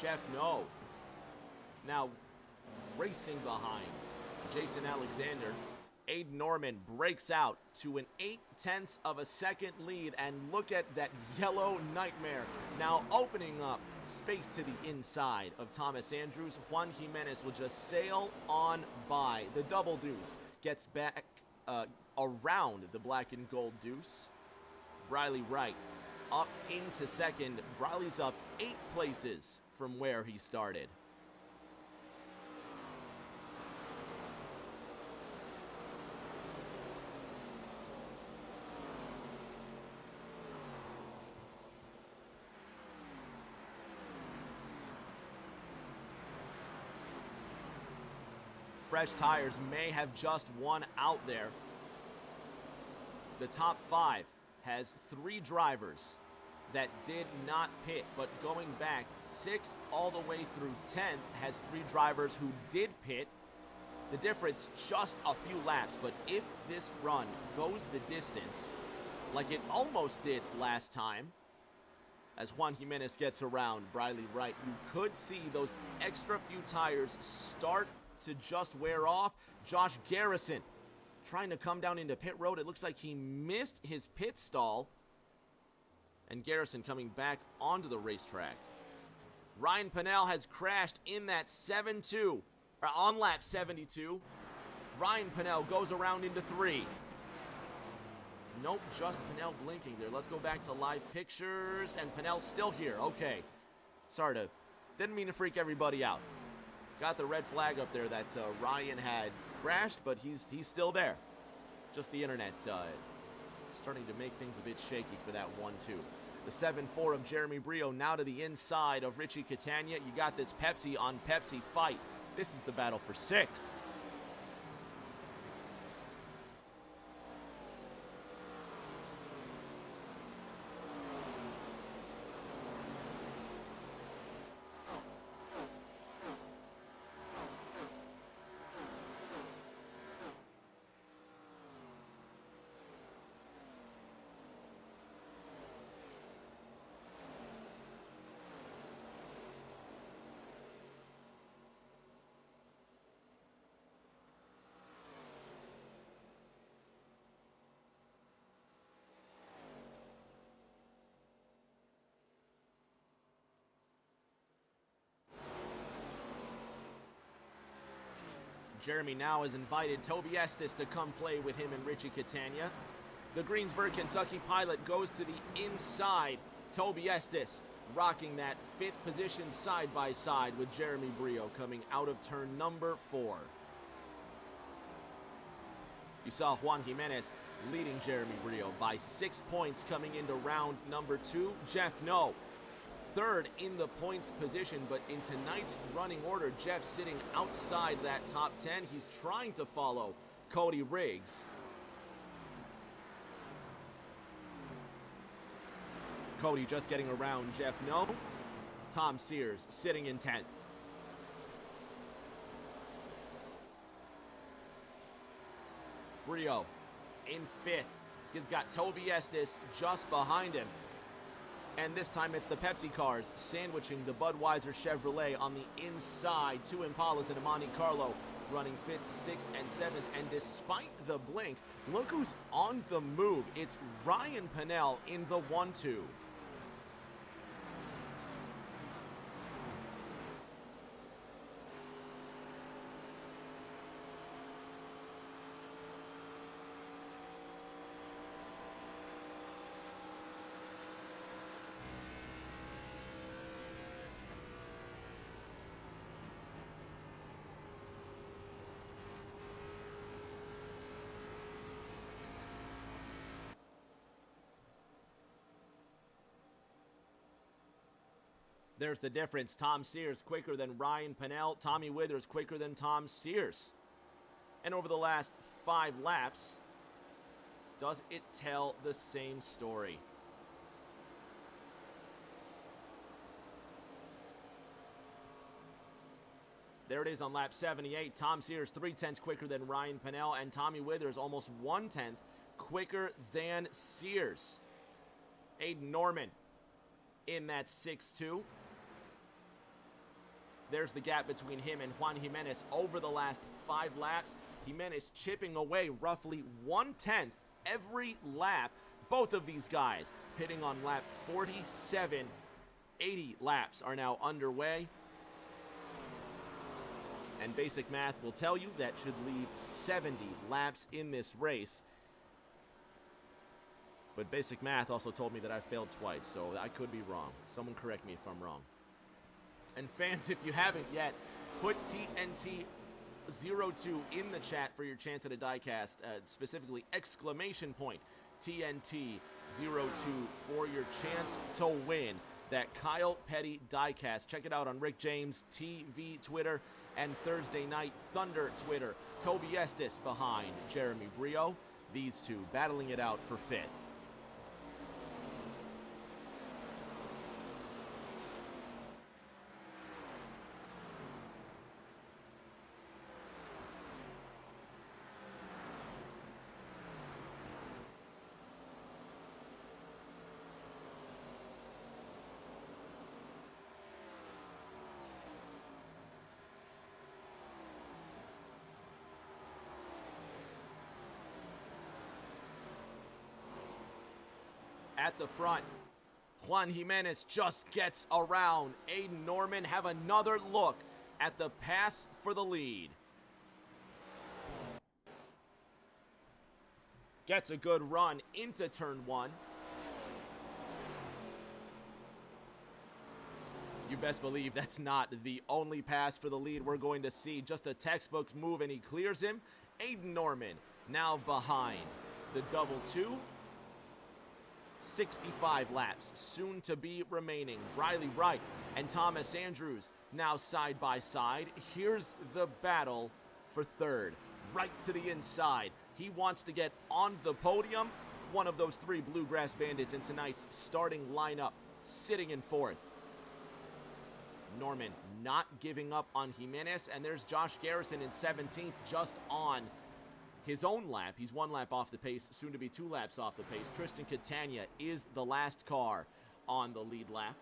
Jeff No now racing behind Jason Alexander. Aiden Norman breaks out to an 0.8 of a second lead, and look at that yellow nightmare now opening up space to the inside of Thomas Andrews. Juan Jimenez will just sail on by. The double deuce gets back around the black and gold deuce. Briley Wright up into second. Briley's up 8 places from where he started. Fresh tires may have just one out there. The top 5 has 3 drivers that did not pit, but going back 6th all the way through 10th has 3 drivers who did pit. The difference just a few laps, but if this run goes the distance like it almost did last time, as Juan Jimenez gets around Briley Wright, you could see those extra few tires start to just wear off. Josh Garrison trying to come down into pit road. It looks like he missed his pit stall. And Garrison coming back onto the racetrack. Ryan Pinnell has crashed in that 7-2, or on lap 72. Ryan Pinnell goes around into 3. Nope, just Pinnell blinking there. Let's go back to live pictures, and Pinnell's still here. Okay, didn't mean to freak everybody out. Got the red flag up there that Ryan had crashed, but he's still there. Just the internet starting to make things a bit shaky for that 1-2. The 7-4 of Jeremy Brio now to the inside of Richie Catania. You got this Pepsi on Pepsi fight. This is the battle for 6th. Jeremy now has invited Toby Estes to come play with him and Richie Catania. The Greensburg, Kentucky pilot goes to the inside. Toby Estes rocking that 5th position side by side with Jeremy Brio coming out of turn number 4. You saw Juan Jimenez leading Jeremy Brio by 6 points coming into round number 2. Jeff No, 3rd in the points position, but in tonight's running order, Jeff sitting outside that top 10. He's trying to follow Cody Riggs. Cody just getting around Jeff No. Tom Sears sitting in 10th. Brio in 5th. He's got Toby Estes just behind him. And this time it's the Pepsi cars sandwiching the Budweiser Chevrolet on the inside. 2 Impalas and a Monte Carlo running 5th, 6th, and 7th. And despite the blink, look who's on the move. It's Ryan Pennell in the 1-2. There's the difference. Tom Sears quicker than Ryan Pennell. Tommy Withers quicker than Tom Sears. And over the last 5 laps, does it tell the same story? There it is on lap 78. Tom Sears 0.3 quicker than Ryan Pennell, and Tommy Withers almost 0.1 quicker than Sears. Aiden Norman in that 6-2. There's the gap between him and Juan Jimenez over the last 5 laps. Jimenez chipping away roughly 0.1 every lap. Both of these guys pitting on lap 47. 80 laps are now underway. And basic math will tell you that should leave 70 laps in this race. But basic math also told me that I failed twice, so I could be wrong. Someone correct me if I'm wrong. And fans, if you haven't yet, put TNT02 in the chat for your chance at a diecast, specifically exclamation point TNT02 for your chance to win that Kyle Petty diecast. Check it out on Rick James TV Twitter and Thursday Night Thunder Twitter. Toby Estes behind Jeremy Brio. These two battling it out for 5th. At the front, Juan Jimenez just gets around Aiden Norman. Have another look at the pass for the lead. Gets a good run into turn 1. You best believe that's not the only pass for the lead we're going to see. Just a textbook move, and he clears him. Aiden Norman now behind the double 2. 65 laps soon to be remaining. Briley Wright and Thomas Andrews now side by side. Here's the battle for 3rd. Right to the inside. He wants to get on the podium. One of those 3 Bluegrass Bandits in tonight's starting lineup, sitting in 4th. Norman not giving up on Jimenez, and there's Josh Garrison in 17th, just on his own lap. He's 1 lap off the pace, soon to be 2 laps off the pace. Tristan Catania is the last car on the lead lap.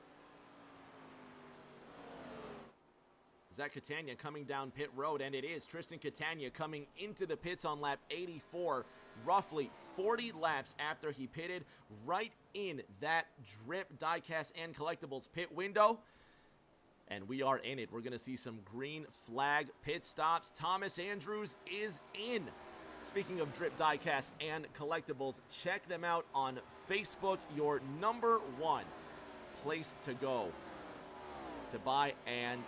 Zach Catania coming down pit road, and it is Tristan Catania coming into the pits on lap 84, roughly 40 laps after he pitted, right in that drip diecast and collectibles pit window. And we are in it. We're going to see some green flag pit stops. Thomas Andrews is in. Speaking of Drip Diecast and collectibles, check them out on Facebook, your #1 place to go to buy and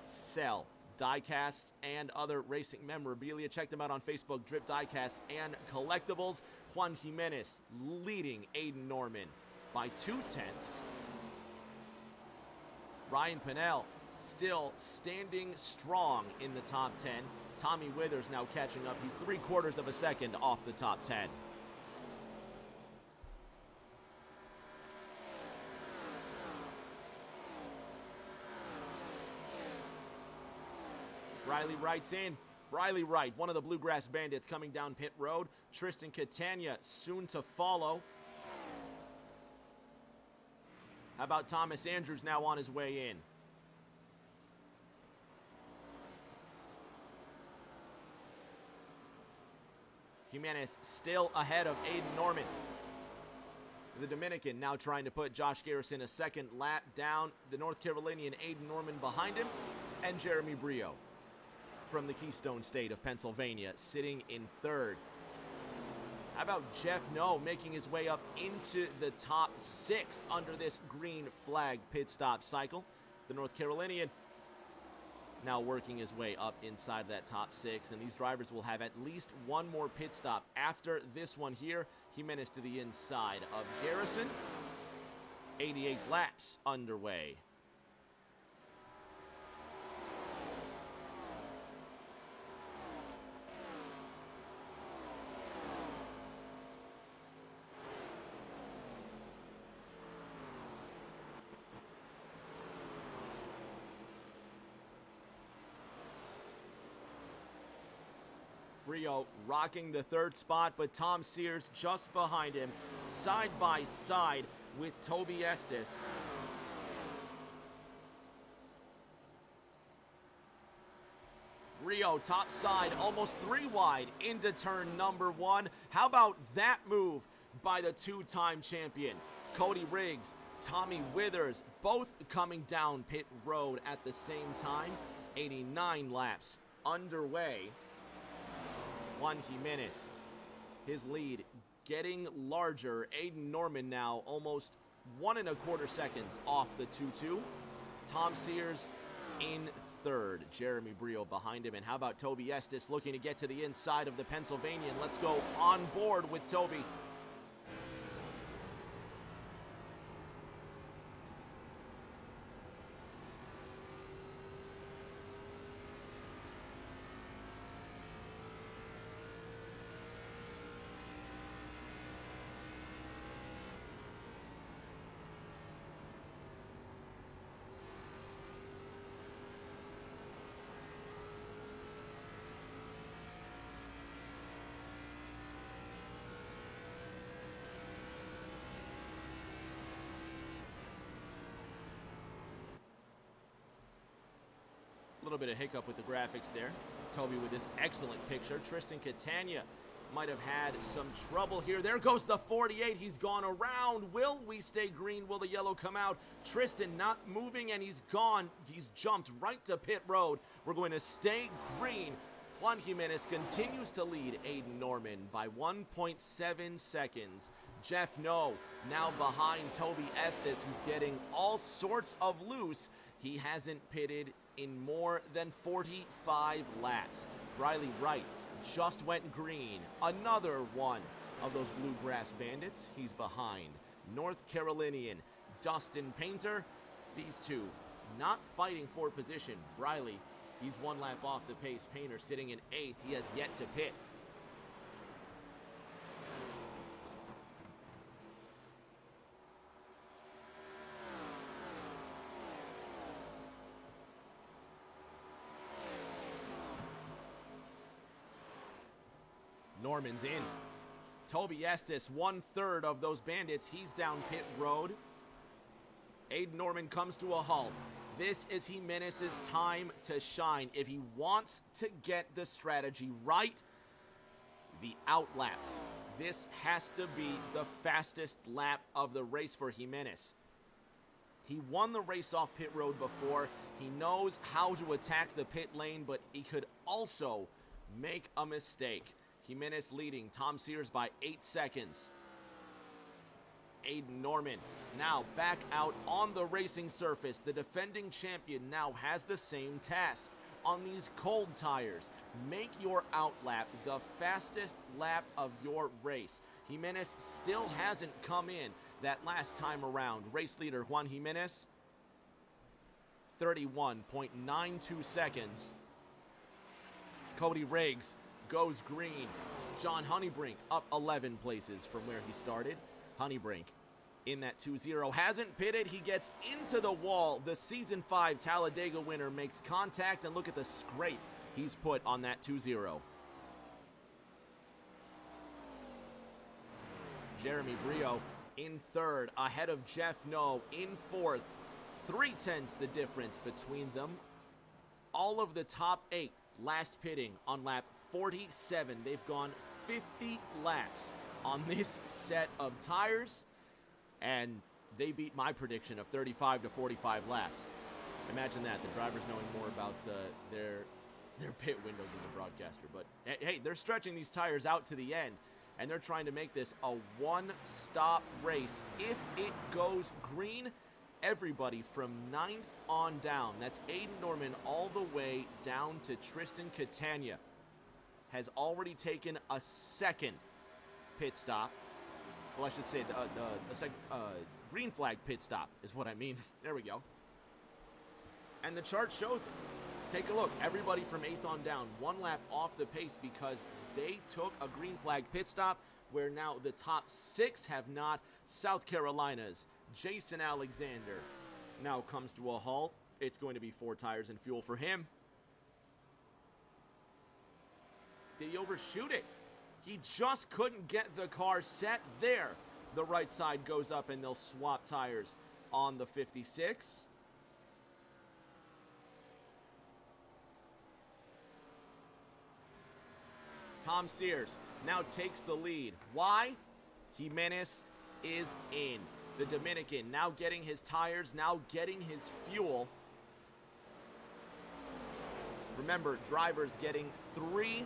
sell diecasts and other racing memorabilia. Check them out on Facebook, Drip Diecast and collectibles. Juan Jimenez leading Aiden Norman by 0.2. Ryan Pinnell still standing strong in the top 10. Tommy Withers now catching up. He's 3/4 of a second off the top 10. Riley Wright's in. Riley Wright, one of the Bluegrass Bandits coming down pit road. Tristan Catania soon to follow. How about Thomas Andrews now on his way in? Jimenez still ahead of Aiden Norman. The Dominican now trying to put Josh Garrison a second lap down. The North Carolinian Aiden Norman behind him. And Jeremy Brio from the Keystone State of Pennsylvania sitting in 3rd. How about Jeff Noe making his way up into the top 6 under this green flag pit stop cycle? The North Carolinian now working his way up inside that top 6, and these drivers will have at least one more pit stop after this one here. Jimenez to the inside of Garrison. 88 laps underway. Brio rocking the 3rd spot, but Tom Sears just behind him, side by side with Toby Estes. Brio top side, almost 3 wide into turn #1. How about that move by the 2-time champion? Cody Riggs, Tommy Withers, both coming down pit road at the same time. 89 laps underway. Juan Jimenez, his lead getting larger. Aiden Norman now almost 1 1/4 seconds off the 2-2. Tom Sears in 3rd. Jeremy Brio behind him. And how about Toby Estes looking to get to the inside of the Pennsylvanian? Let's go on board with Toby. Little bit of hiccup with the graphics there. Toby with this excellent picture. Tristan Catania might have had some trouble here. There goes the 48. He's gone around. Will we stay green? Will the yellow come out? Tristan not moving, and he's gone. He's jumped right to pit road. We're going to stay green. Juan Jimenez continues to lead Aiden Norman by 1.7 seconds. Jeff Noe now behind Toby Estes, who's getting all sorts of loose. He hasn't pitted in more than 45 laps. Riley Wright just went green. Another one of those Bluegrass Bandits. He's behind. North Carolinian Dustin Painter. These two not fighting for position. Riley, he's 1 lap off the pace. Painter sitting in 8th. He has yet to pit. Norman's in. Toby Estes, 1/3 of those Bandits. He's down pit road. Aiden Norman comes to a halt. This is Jimenez's time to shine. If he wants to get the strategy right, the out lap. This has to be the fastest lap of the race for Jimenez. He won the race off pit road before. He knows how to attack the pit lane, but he could also make a mistake. Jimenez leading Tom Sears by 8 seconds. Aiden Norman now back out on the racing surface. The defending champion now has the same task. On these cold tires, make your out lap the fastest lap of your race. Jimenez still hasn't come in that last time around. Race leader Juan Jimenez, 31.92 seconds. Cody Riggs goes green. John Honeybrink up 11 places from where he started. Honeybrink in that 2-0 hasn't pitted. He gets into the wall. The Season 5 Talladega winner makes contact, and look at the scrape he's put on that 2-0. Jeremy Brio in third, ahead of Jeff Noe in fourth. 0.3 the difference between them. All of the top 8 last pitting on lap 47. They've gone 50 laps on this set of tires, and they beat my prediction of 35 to 45 laps. Imagine that, the drivers knowing more about their pit window than the broadcaster. But hey, they're stretching these tires out to the end, and they're trying to make this a one-stop race. If it goes green, everybody from 9th on down, that's Aiden Norman all the way down to Tristan Catania, has already taken a second pit stop. Well, I should say the green flag pit stop is what I mean. There we go. And the chart shows it. Take a look. Everybody from 8th on down, 1 lap off the pace because they took a green flag pit stop, where now the top 6 have not. South Carolina's Jason Alexander now comes to a halt. It's going to be 4 tires and fuel for him. Did he overshoot it? He just couldn't get the car set there. The right side goes up, and they'll swap tires on the 56. Tom Sears now takes the lead. Why? Jimenez is in. The Dominican now getting his tires, now getting his fuel. Remember, drivers getting 3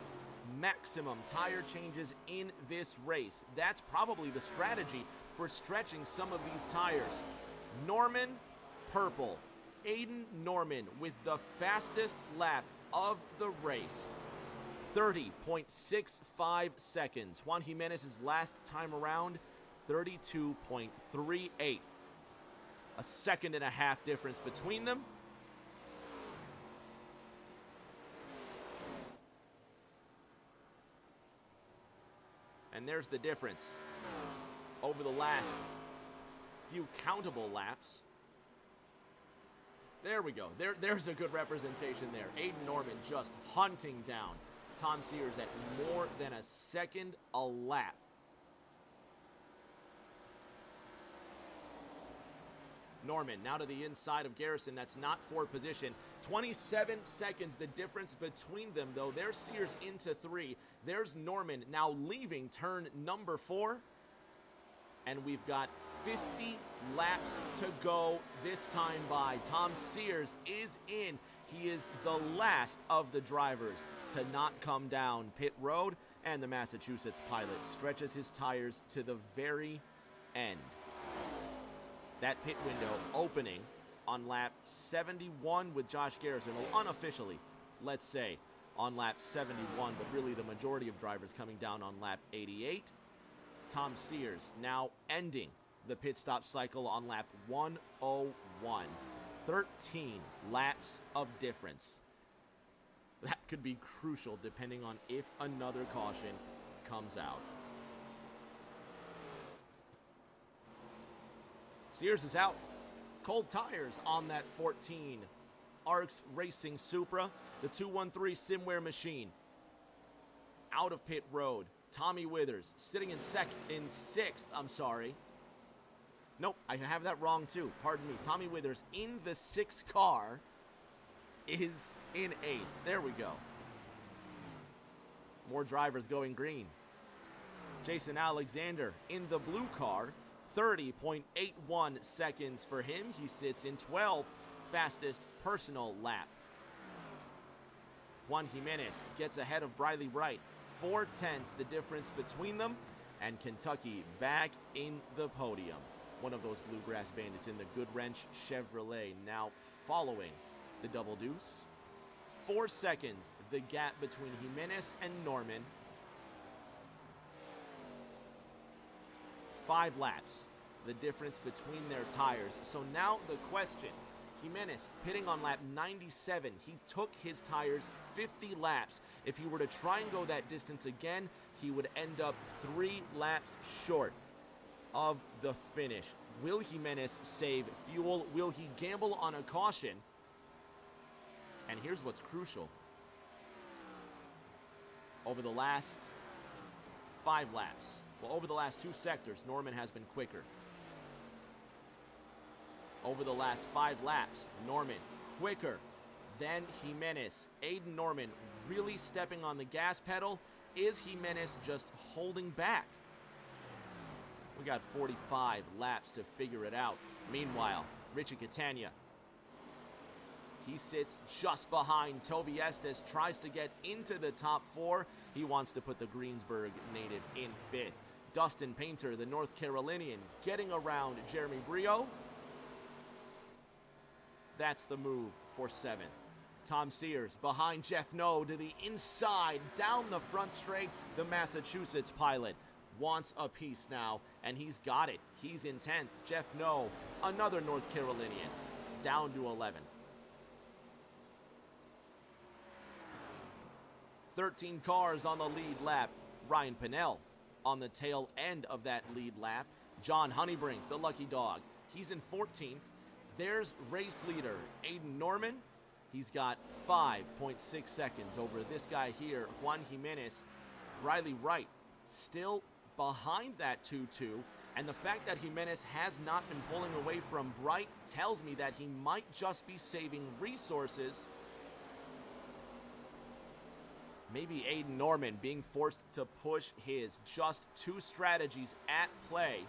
maximum tire changes in this race. That's probably the strategy for stretching some of these tires. Norman, purple. Aiden Norman with the fastest lap of the race. 30.65 seconds. Juan Jimenez's last time around, 32.38. A 1.5 second difference between them. And there's the difference over the last few countable laps. There we go. There's a good representation there. Aiden Norman just hunting down Tom Sears at more than a second a lap. Norman now to the inside of Garrison. That's not for position. 27 seconds the difference between them, though. There's Sears into 3. There's Norman now leaving turn number 4. And we've got 50 laps to go this time by. Tom Sears is in. He is the last of the drivers to not come down pit road, and the Massachusetts pilot stretches his tires to the very end. That pit window opening on lap 71 with Josh Garrison. Well, unofficially, let's say, on lap 71, but really the majority of drivers coming down on lap 88. Tom Sears now ending the pit stop cycle on lap 101. 13 laps of difference. That could be crucial depending on if another caution comes out. Sears is out. Cold tires on that 14 ARCS Racing Supra, the 213 Simware machine. Out of pit road. Tommy Withers sitting in sixth, I'm sorry. Nope, I have that wrong too. Pardon me. Tommy Withers in the 6th car is in 8th. There we go. More drivers going green. Jason Alexander in the blue car, 30.81 seconds for him. He sits in 12th, fastest personal lap. Juan Jimenez gets ahead of Briley Wright. 4 tenths the difference between them, and Kentucky back in the podium. One of those Bluegrass Bandits in the Good Wrench Chevrolet now following the Double Deuce. 4 seconds the gap between Jimenez and Norman. 5 laps the difference between their tires. So now the question, Jimenez pitting on lap 97. He took his tires 50 laps. If he were to try and go that distance again, he would end up 3 laps short of the finish. Will Jimenez save fuel? Will he gamble on a caution? And here's what's crucial. Over the last 5 laps, well, over the last 2 sectors, Norman has been quicker. Over the last 5 laps, Norman quicker than Jimenez. Aiden Norman really stepping on the gas pedal. Is Jimenez just holding back? We got 45 laps to figure it out. Meanwhile, Richie Catania, he sits just behind Toby Estes, tries to get into the top 4. He wants to put the Greensburg native in 5th. Dustin Painter, the North Carolinian, getting around Jeremy Brio. That's the move for 7th. Tom Sears behind Jeff No to the inside, down the front straight. The Massachusetts pilot wants a piece now, and he's got it. He's in 10th. Jeff No, another North Carolinian, down to 11th. 13 cars on the lead lap. Ryan Pinnell on the tail end of that lead lap. John Honeybrink, the lucky dog, he's in 14th. There's race leader Aiden Norman. He's got 5.6 seconds over this guy here, Juan Jimenez. Briley Wright still behind that 2-2. And the fact that Jimenez has not been pulling away from Bright tells me that he might just be saving resources. Maybe Aiden Norman being forced to push his. Just 2 strategies at play.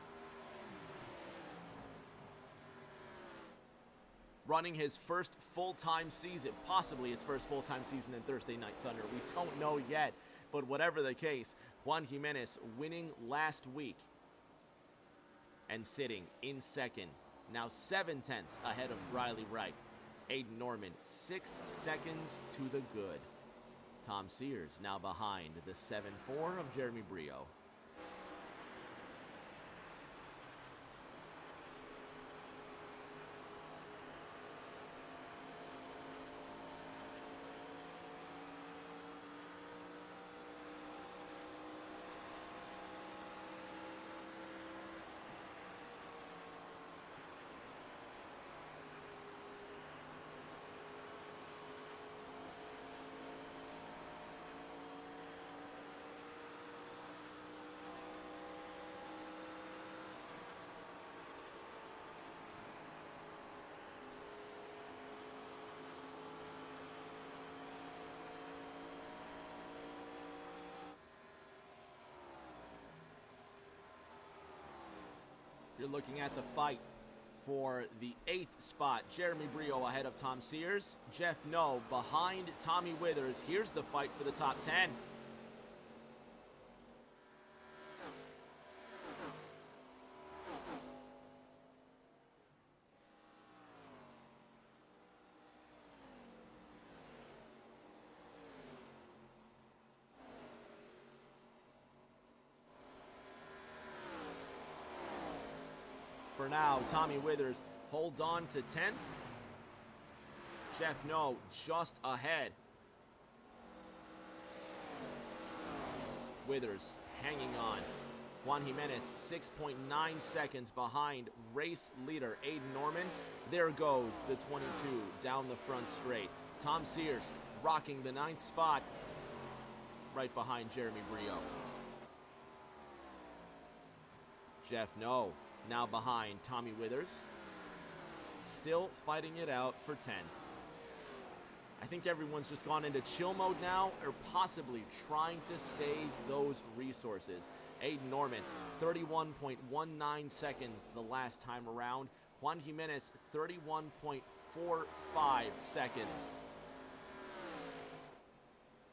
Running his first full-time season, possibly his first full-time season in Thursday Night Thunder. We don't know yet, but whatever the case, Juan Jimenez winning last week and sitting in 2nd. Now 7 tenths ahead of Briley Wright. Aiden Norman 6 seconds to the good. Tom Sears now behind the 7-4 of Jeremy Brio. You're looking at the fight for the 8th spot. Jeremy Brio ahead of Tom Sears. Jeff No behind Tommy Withers. Here's the fight for the top 10. For now, Tommy Withers holds on to 10th. Jeff No just ahead. Withers hanging on. Juan Jimenez 6.9 seconds behind race leader Aiden Norman. There goes the 22 down the front straight. Tom Sears rocking the 9th spot right behind Jeremy Brio. Jeff No now behind Tommy Withers. Still fighting it out for 10. I think everyone's just gone into chill mode now, or possibly trying to save those resources. Aiden Norman, 31.19 seconds the last time around. Juan Jimenez, 31.45 seconds.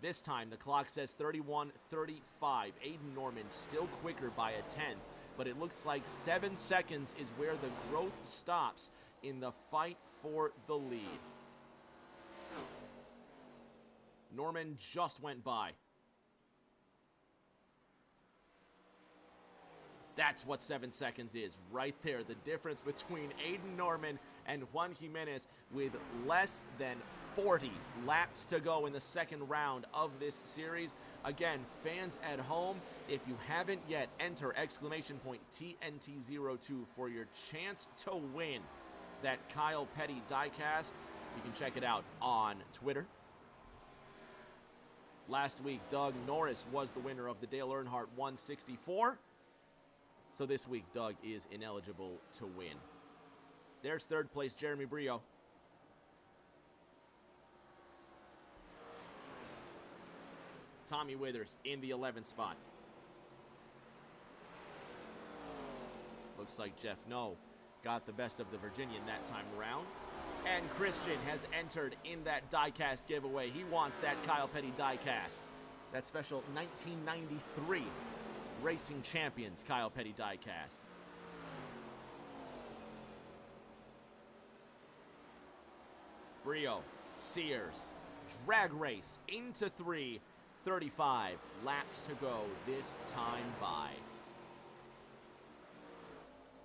This time, the clock says 31:35. Aiden Norman still quicker by a tenth, but it looks like 7 seconds is where the growth stops in the fight for the lead. Norman just went by. That's what 7 seconds is right there. The difference between Aiden Norman and Juan Jimenez with less than 40 laps to go in the second round of this series. Again, fans at home, if you haven't yet, enter !TNT02 for your chance to win that Kyle Petty diecast. You can check it out on Twitter. Last week, Doug Norris was the winner of the Dale Earnhardt 164. So this week, Doug is ineligible to win. There's third place, Jeremy Brio. Tommy Withers in the 11th spot. Looks like Jeff No got the best of the Virginian that time around. And Christian has entered in that diecast giveaway. He wants that Kyle Petty diecast. That special 1993 Racing Champions Kyle Petty diecast. Brio, Sears, drag race into 3, 35 laps to go this time by.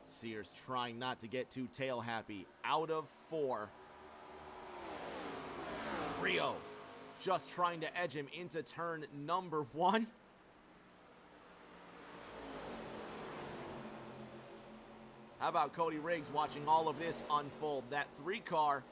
Sears trying not to get too tail happy, out of 4. Brio just trying to edge him into turn number 1. How about Cody Riggs watching all of this unfold? That 3 car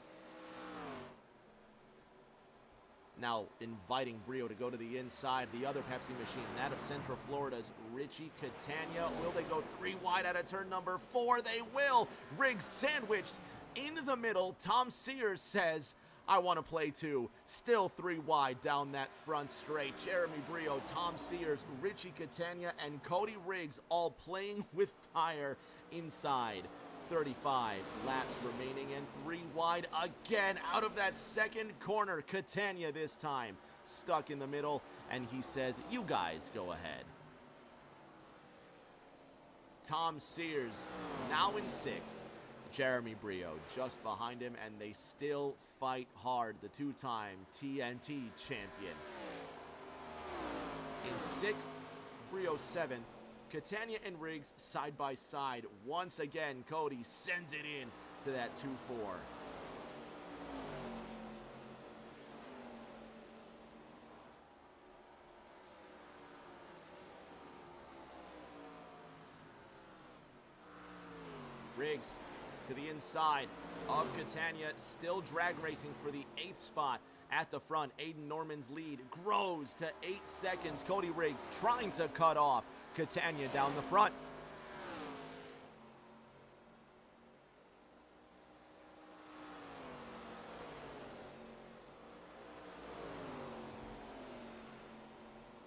now inviting Brio to go to the inside. The other Pepsi machine, that of Central Florida's Richie Catania. Will they go 3 wide out of turn number 4? They will. Riggs sandwiched in the middle. Tom Sears says, I want to play 2. Still 3 wide down that front straight. Jeremy Brio, Tom Sears, Richie Catania, and Cody Riggs all playing with fire inside. 35 laps remaining and 3 wide again out of that second corner. Catania this time stuck in the middle, and he says, you guys go ahead. Tom Sears now in 6th. Jeremy Brio just behind him, and they still fight hard. The 2-time TNT champion. In 6th, Brio 7th. Catania and Riggs side by side. Once again, Cody sends it in to that 2-4. Riggs to the inside of Catania, still drag racing for the 8th spot at the front. Aiden Norman's lead grows to 8 seconds. Cody Riggs trying to cut off Catania down the front.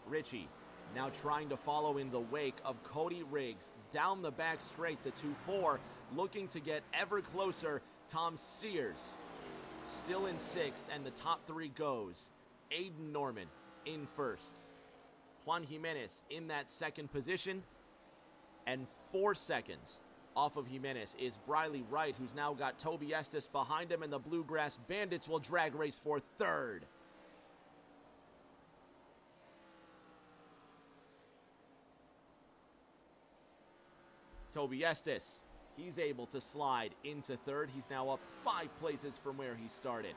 Richie now trying to follow in the wake of Cody Riggs down the back straight, the 2-4, looking to get ever closer. Tom Sears still in 6th, and the top 3 goes. Aiden Norman in 1st. Juan Jimenez in that 2nd position, and 4 seconds off of Jimenez is Briley Wright, who's now got Toby Estes behind him, and the Bluegrass Bandits will drag race for 3rd. Toby Estes, he's able to slide into 3rd. He's now up 5 places from where he started.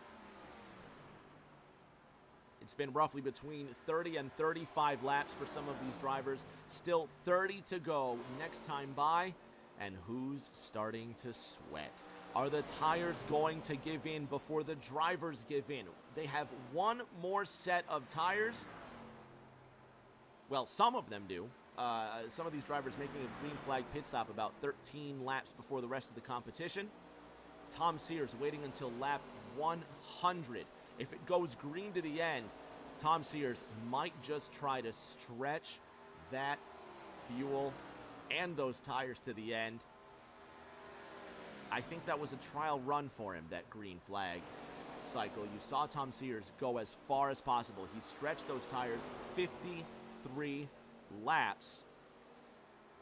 It's been roughly between 30 and 35 laps for some of these drivers. Still 30 to go next time by. And who's starting to sweat? Are the tires going to give in before the drivers give in? They have one more set of tires. Well, some of them do. Some of these drivers making a green flag pit stop about 13 laps before the rest of the competition. Tom Sears waiting until lap 100. If it goes green to the end, Tom Sears might just try to stretch that fuel and those tires to the end. I think that was a trial run for him, that green flag cycle. You saw Tom Sears go as far as possible. He stretched those tires 53 laps.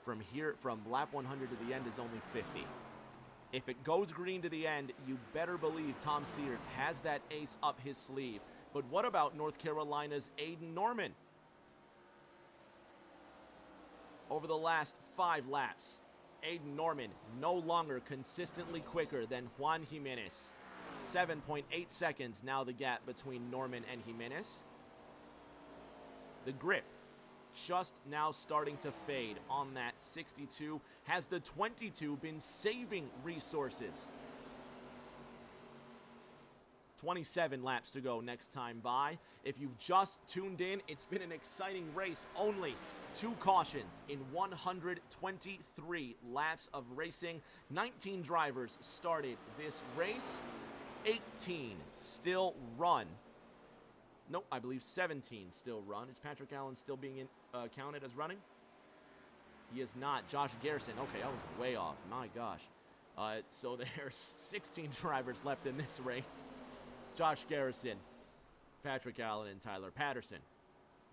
From lap 100 to the end is only 50. If it goes green to the end, you better believe Tom Sears has that ace up his sleeve. But what about North Carolina's Aiden Norman? Over the last 5 laps, Aiden Norman no longer consistently quicker than Juan Jimenez. 7.8 seconds now the gap between Norman and Jimenez. The grip just now starting to fade on that 62. Has the 22 been saving resources? 27 laps to go next time by. If you've just tuned in, it's been an exciting race. Only 2 cautions in 123 laps of racing. 19 drivers started this race. 18 still run. Nope, I believe 17 still run. Is Patrick Allen still being counted as running? He is not. Josh Garrison. Okay, I was way off. My gosh. So there's 16 drivers left in this race. Josh Garrison, Patrick Allen, and Tyler Patterson,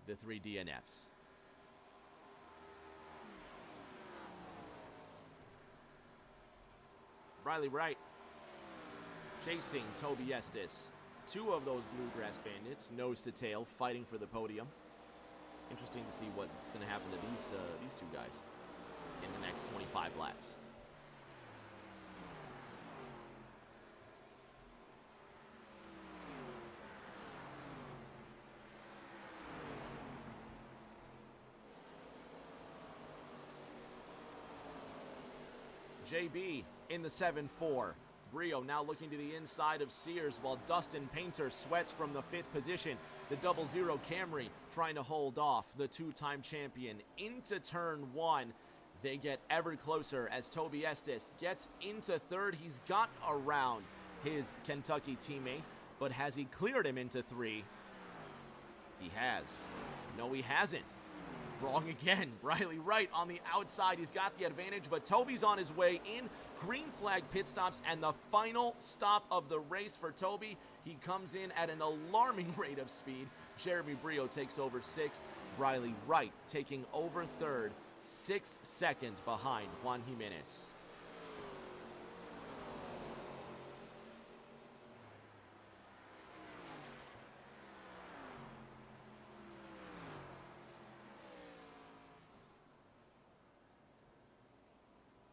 the 3 DNFs. Riley Wright chasing Toby Estes. 2 of those Bluegrass Bandits, nose to tail, fighting for the podium. Interesting to see what's going to happen to these 2 guys in the next 25 laps. JB in the 7-4. Brio now looking to the inside of Sears while Dustin Painter sweats from the 5th position. The 00 Camry trying to hold off the 2-time champion into turn 1. They get ever closer as Toby Estes gets into 3rd. He's got around his Kentucky teammate, but has he cleared him into 3? He has. No, he hasn't. Wrong again. Riley Wright on the outside. He's got the advantage, but Toby's on his way in. Green flag pit stops and the final stop of the race for Toby. He comes in at an alarming rate of speed. Jeremy Brio takes over 6th. Riley Wright taking over 3rd, 6 seconds behind Juan Jimenez.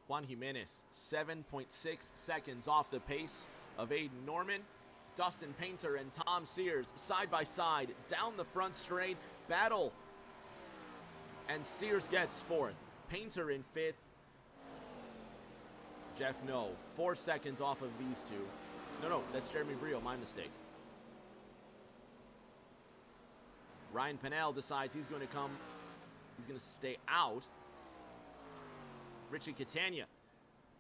Juan Jimenez, 7.6 seconds off the pace of Aiden Norman. Dustin Painter and Tom Sears side by side down the front straight. Battle. And Sears gets 4th. Painter in 5th. Jeff No, 4 seconds off of these 2. No, that's Jeremy Brio, my mistake. Ryan Pennell decides he's going to stay out. Richie Catania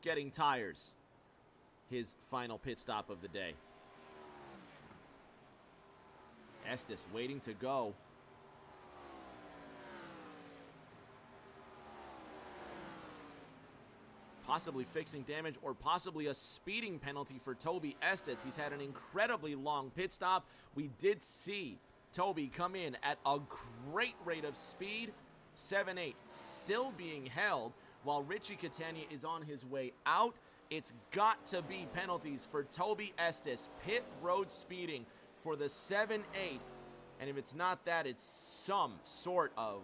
getting tires. His final pit stop of the day. Estes waiting to go. Possibly fixing damage or possibly a speeding penalty for Toby Estes. He's had an incredibly long pit stop. We did see Toby come in at a great rate of speed. 7-8 still being held while Richie Catania is on his way out. It's got to be penalties for Toby Estes. Pit road speeding for the 7-8. And if it's not that, it's some sort of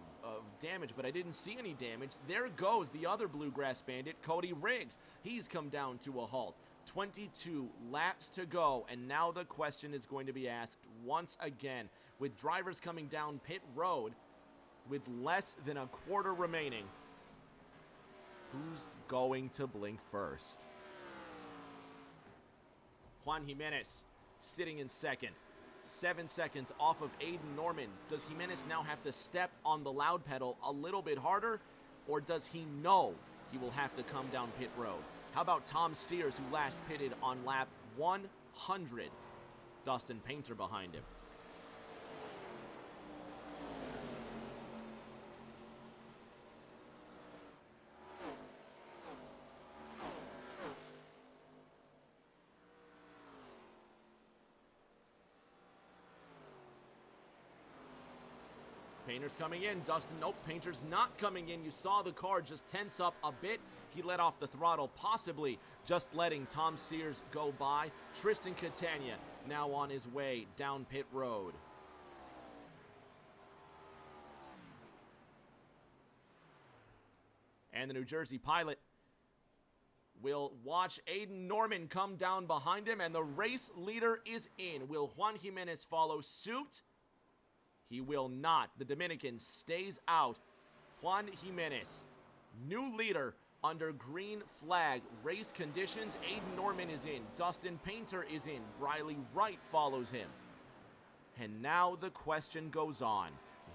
damage, but I didn't see any damage. There goes the other Bluegrass Bandit, Cody Riggs. He's come down to a halt. 22 laps to go, and now the question is going to be asked once again. With drivers coming down pit road with less than a quarter remaining, who's going to blink first? Juan Jimenez sitting in 2nd. 7 seconds off of Aiden Norman. Does Jimenez now have to step on the loud pedal a little bit harder, or does he know he will have to come down pit road? How about Tom Sears, who last pitted on lap 100? Dustin Painter behind him. Painter's coming in. Dustin, nope, Painter's not coming in. You saw the car just tense up a bit. He let off the throttle, possibly just letting Tom Sears go by. Tristan Catania now on his way down pit road. And the New Jersey pilot will watch Aiden Norman come down behind him, and the race leader is in. Will Juan Jimenez follow suit? He will not. The Dominican stays out. Juan Jimenez, new leader under green flag race conditions. Aiden Norman is in. Dustin Painter is in. Briley Wright follows him. And now the question goes on.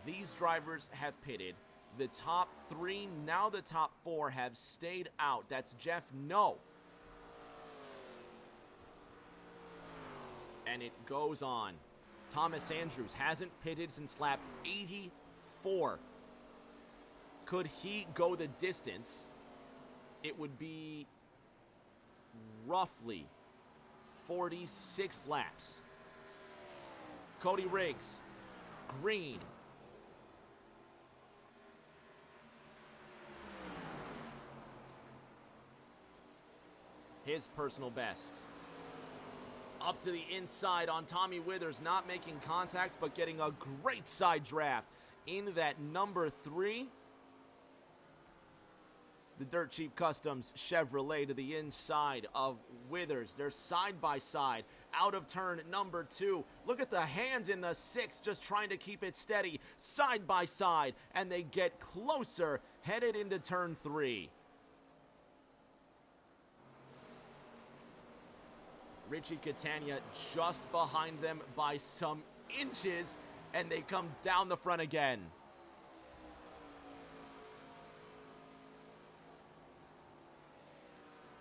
These drivers have pitted. The top three, now the top four have stayed out. That's Jeff No. And it goes on. Thomas Andrews hasn't pitted since lap 84. Could he go the distance? It would be roughly 46 laps. Cody Riggs, green. His personal best. Up to the inside on Tommy Withers, not making contact, but getting a great side draft in that number 3. The Dirt Cheap Customs Chevrolet to the inside of Withers. They're side by side out of turn number 2. Look at the hands in the 6 just trying to keep it steady side by side, and they get closer headed into turn 3. Richie Catania just behind them by some inches, and they come down the front again.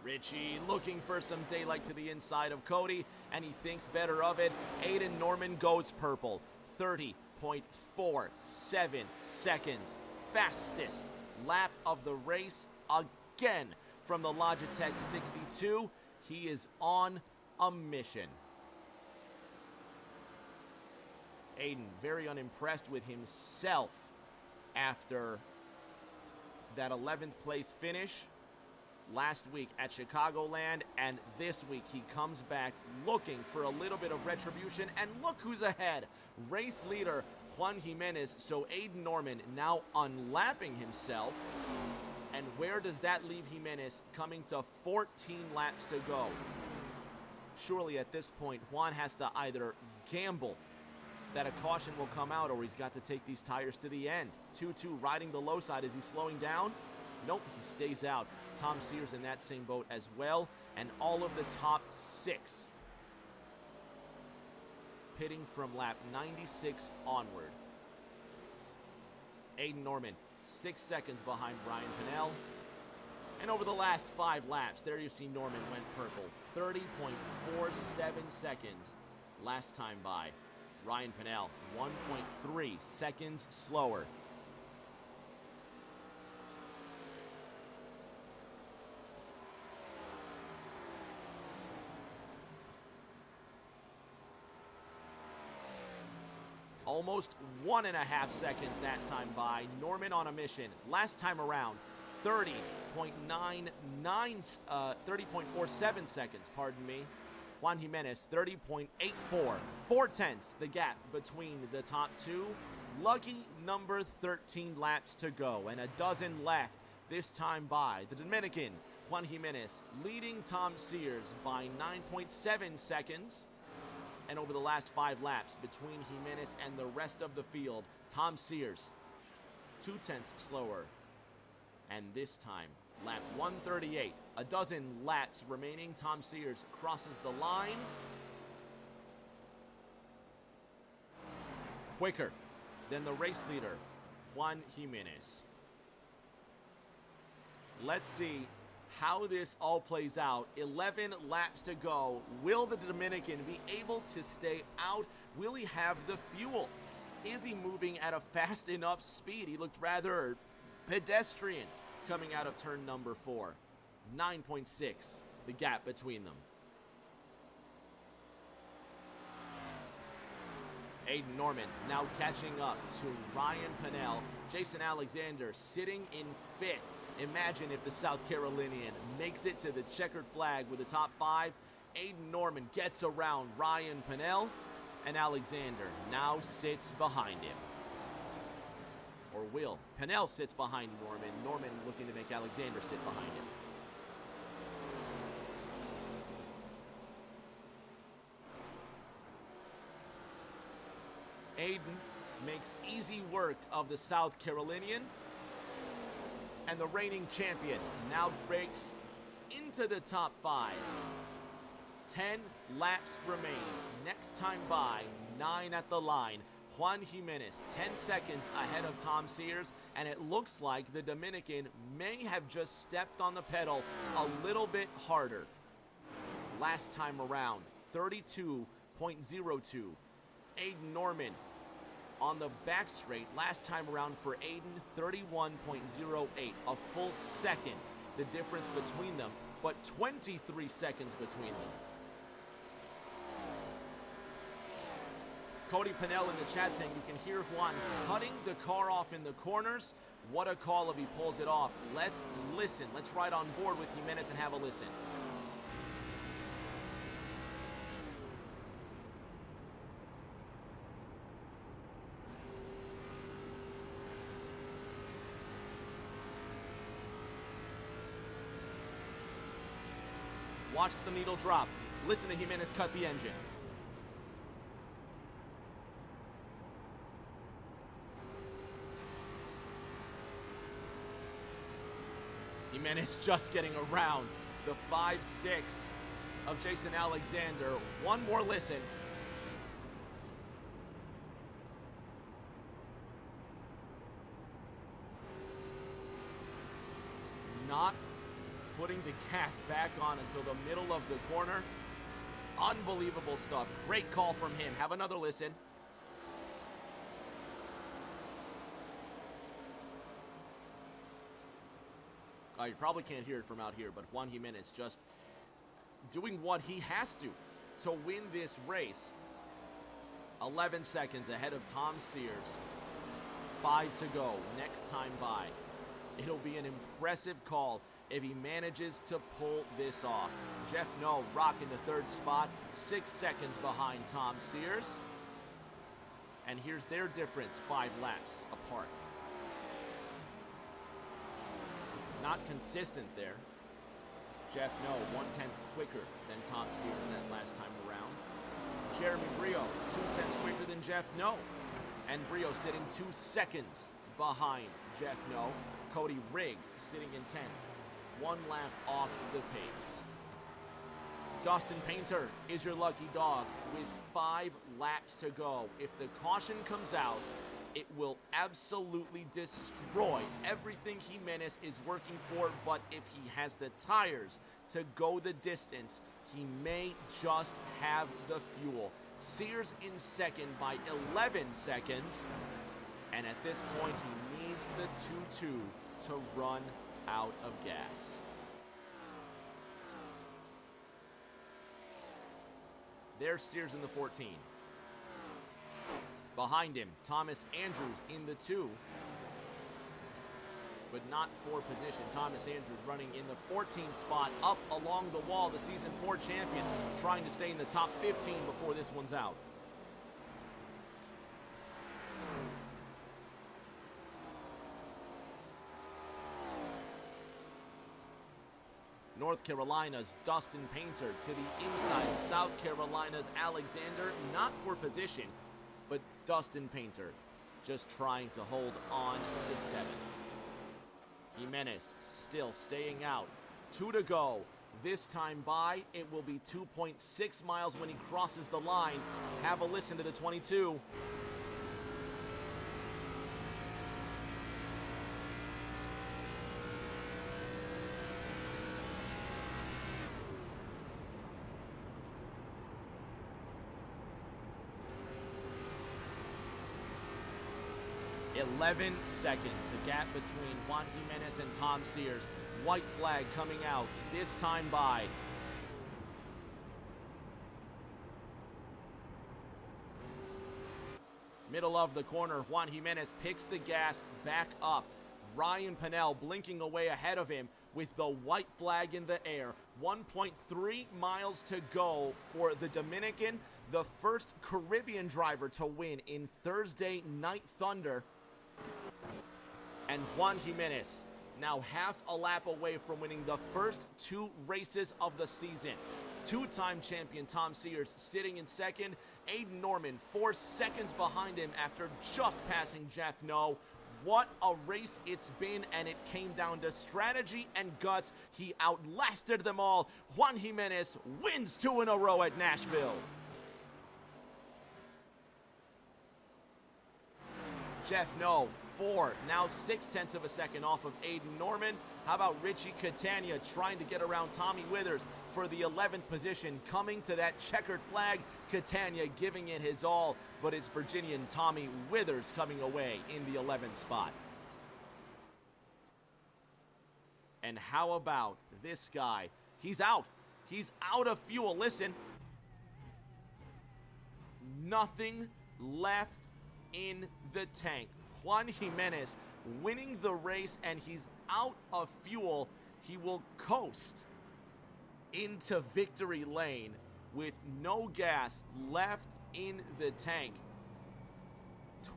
Richie looking for some daylight to the inside of Cody, and he thinks better of it. Aiden Norman goes purple. 30.47 seconds. Fastest lap of the race again from the Logitech 62. He is on a mission. Aiden very unimpressed with himself after that 11th place finish last week at Chicagoland, and this week he comes back looking for a little bit of retribution, and look who's ahead. Race leader Juan Jimenez, so Aiden Norman now unlapping himself. And where does that leave Jimenez coming to 14 laps to go? Surely at this point, Juan has to either gamble that a caution will come out, or he's got to take these tires to the end. 2-2 riding the low side. Is he slowing down? Nope, he stays out. Tom Sears in that same boat as well. And all of the top 6 pitting from lap 96 onward. Aiden Norman, 6 seconds behind Ryan Pinnell. And over the last 5 laps, there you see Norman went purple. 30.47 seconds last time by. Ryan Pinnell, 1.3 seconds slower. Almost 1.5 seconds that time by. Norman on a mission. Last time around, 30.47 seconds, pardon me. Juan Jimenez, 30.84. 4/10 the gap between the top 2. Lucky number 13 laps to go, and a dozen left this time by. The Dominican, Juan Jimenez, leading Tom Sears by 9.7 seconds. And over the last 5 laps between Jimenez and the rest of the field, Tom Sears, 0.2 slower. And this time, lap 138, a dozen laps remaining. Tom Sears crosses the line. Quicker than the race leader, Juan Jimenez. Let's see how this all plays out. 11 laps to go. Will the Dominican be able to stay out? Will he have the fuel? Is he moving at a fast enough speed? He looked rather pedestrian coming out of turn number 4. 9.6, the gap between them. Aiden Norman now catching up to Ryan Pennell. Jason Alexander sitting in 5th. Imagine if the South Carolinian makes it to the checkered flag with the top 5. Aiden Norman gets around Ryan Pennell, and Alexander now sits behind him. Or will. Pennell sits behind Norman. Norman looking to make Alexander sit behind him. Aiden makes easy work of the South Carolinian. And the reigning champion now breaks into the top 5. 10 laps remain. Next time by, 9 at the line. Juan Jimenez, 10 seconds ahead of Tom Sears, and it looks like the Dominican may have just stepped on the pedal a little bit harder. Last time around, 32.02. Aiden Norman on the back straight. Last time around for Aiden, 31.08. A full second, the difference between them, but 23 seconds between them. Cody Pennell in the chat saying you can hear Juan cutting the car off in the corners. What a call if he pulls it off. Let's listen. Let's ride on board with Jimenez and have a listen. Watch the needle drop. Listen to Jimenez cut the engine. Jimenez just getting around the 5-6 of Jason Alexander. One more listen. Not putting the gas back on until the middle of the corner. Unbelievable stuff. Great call from him. Have another listen. You probably can't hear it from out here, but Juan Jimenez just doing what he has to win this race. 11 seconds ahead of Tom Sears. 5 to go next time by. It'll be an impressive call if he manages to pull this off. Jeff No rocking the 3rd spot, 6 seconds behind Tom Sears. And here's their difference, 5 laps apart. Not consistent there. Jeff No, 1/10 quicker than Tom Sears that last time around. Jeremy Brio, 2/10 quicker than Jeff No. And Brio sitting 2 seconds behind Jeff No. Cody Riggs sitting in 10th. 1 lap off the pace. Dustin Painter is your lucky dog with 5 laps to go. If the caution comes out, it will absolutely destroy everything Jimenez is working for, but if he has the tires to go the distance, he may just have the fuel. Sears in second by 11 seconds, and at this point he needs the 2-2 to run out of gas. There's Sears in the 14. Behind him, Thomas Andrews in the 2, but not for position. Thomas Andrews running in the 14th spot, up along the wall, the Season 4 champion, trying to stay in the top 15 before this one's out. North Carolina's Dustin Painter to the inside of South Carolina's Alexander, not for position, but Dustin Painter just trying to hold on to 7th. Jimenez still staying out. 2 to go. This time by, it will be 2.6 miles when he crosses the line. Have a listen to the 22. "11 seconds, the gap between Juan Jimenez and Tom Sears. White flag coming out, this time by. Middle of the corner, Juan Jimenez picks the gas back up. Ryan Pennell blinking away ahead of him with the white flag in the air. 1.3 miles to go for the Dominican, the first Caribbean driver to win in Thursday Night Thunder. And Juan Jimenez now half a lap away from winning the first 2 races of the season. Two-time champion Tom Sears sitting in second. Aiden Norman 4 seconds behind him after just passing Jeff Noe. What a race it's been, and it came down to strategy and guts. He outlasted them all. Juan Jimenez wins 2 in a row at Nashville. Jeff Noe, 4, now 0.6 of a second off of Aiden Norman. How about Richie Catania trying to get around Tommy Withers for the 11th position, coming to that checkered flag. Catania giving it his all, but it's Virginian Tommy Withers coming away in the 11th spot. And how about this guy? He's out. He's out of fuel. Listen. Nothing left in the tank. Juan Jimenez winning the race, and he's out of fuel. He will coast into victory lane with no gas left in the tank.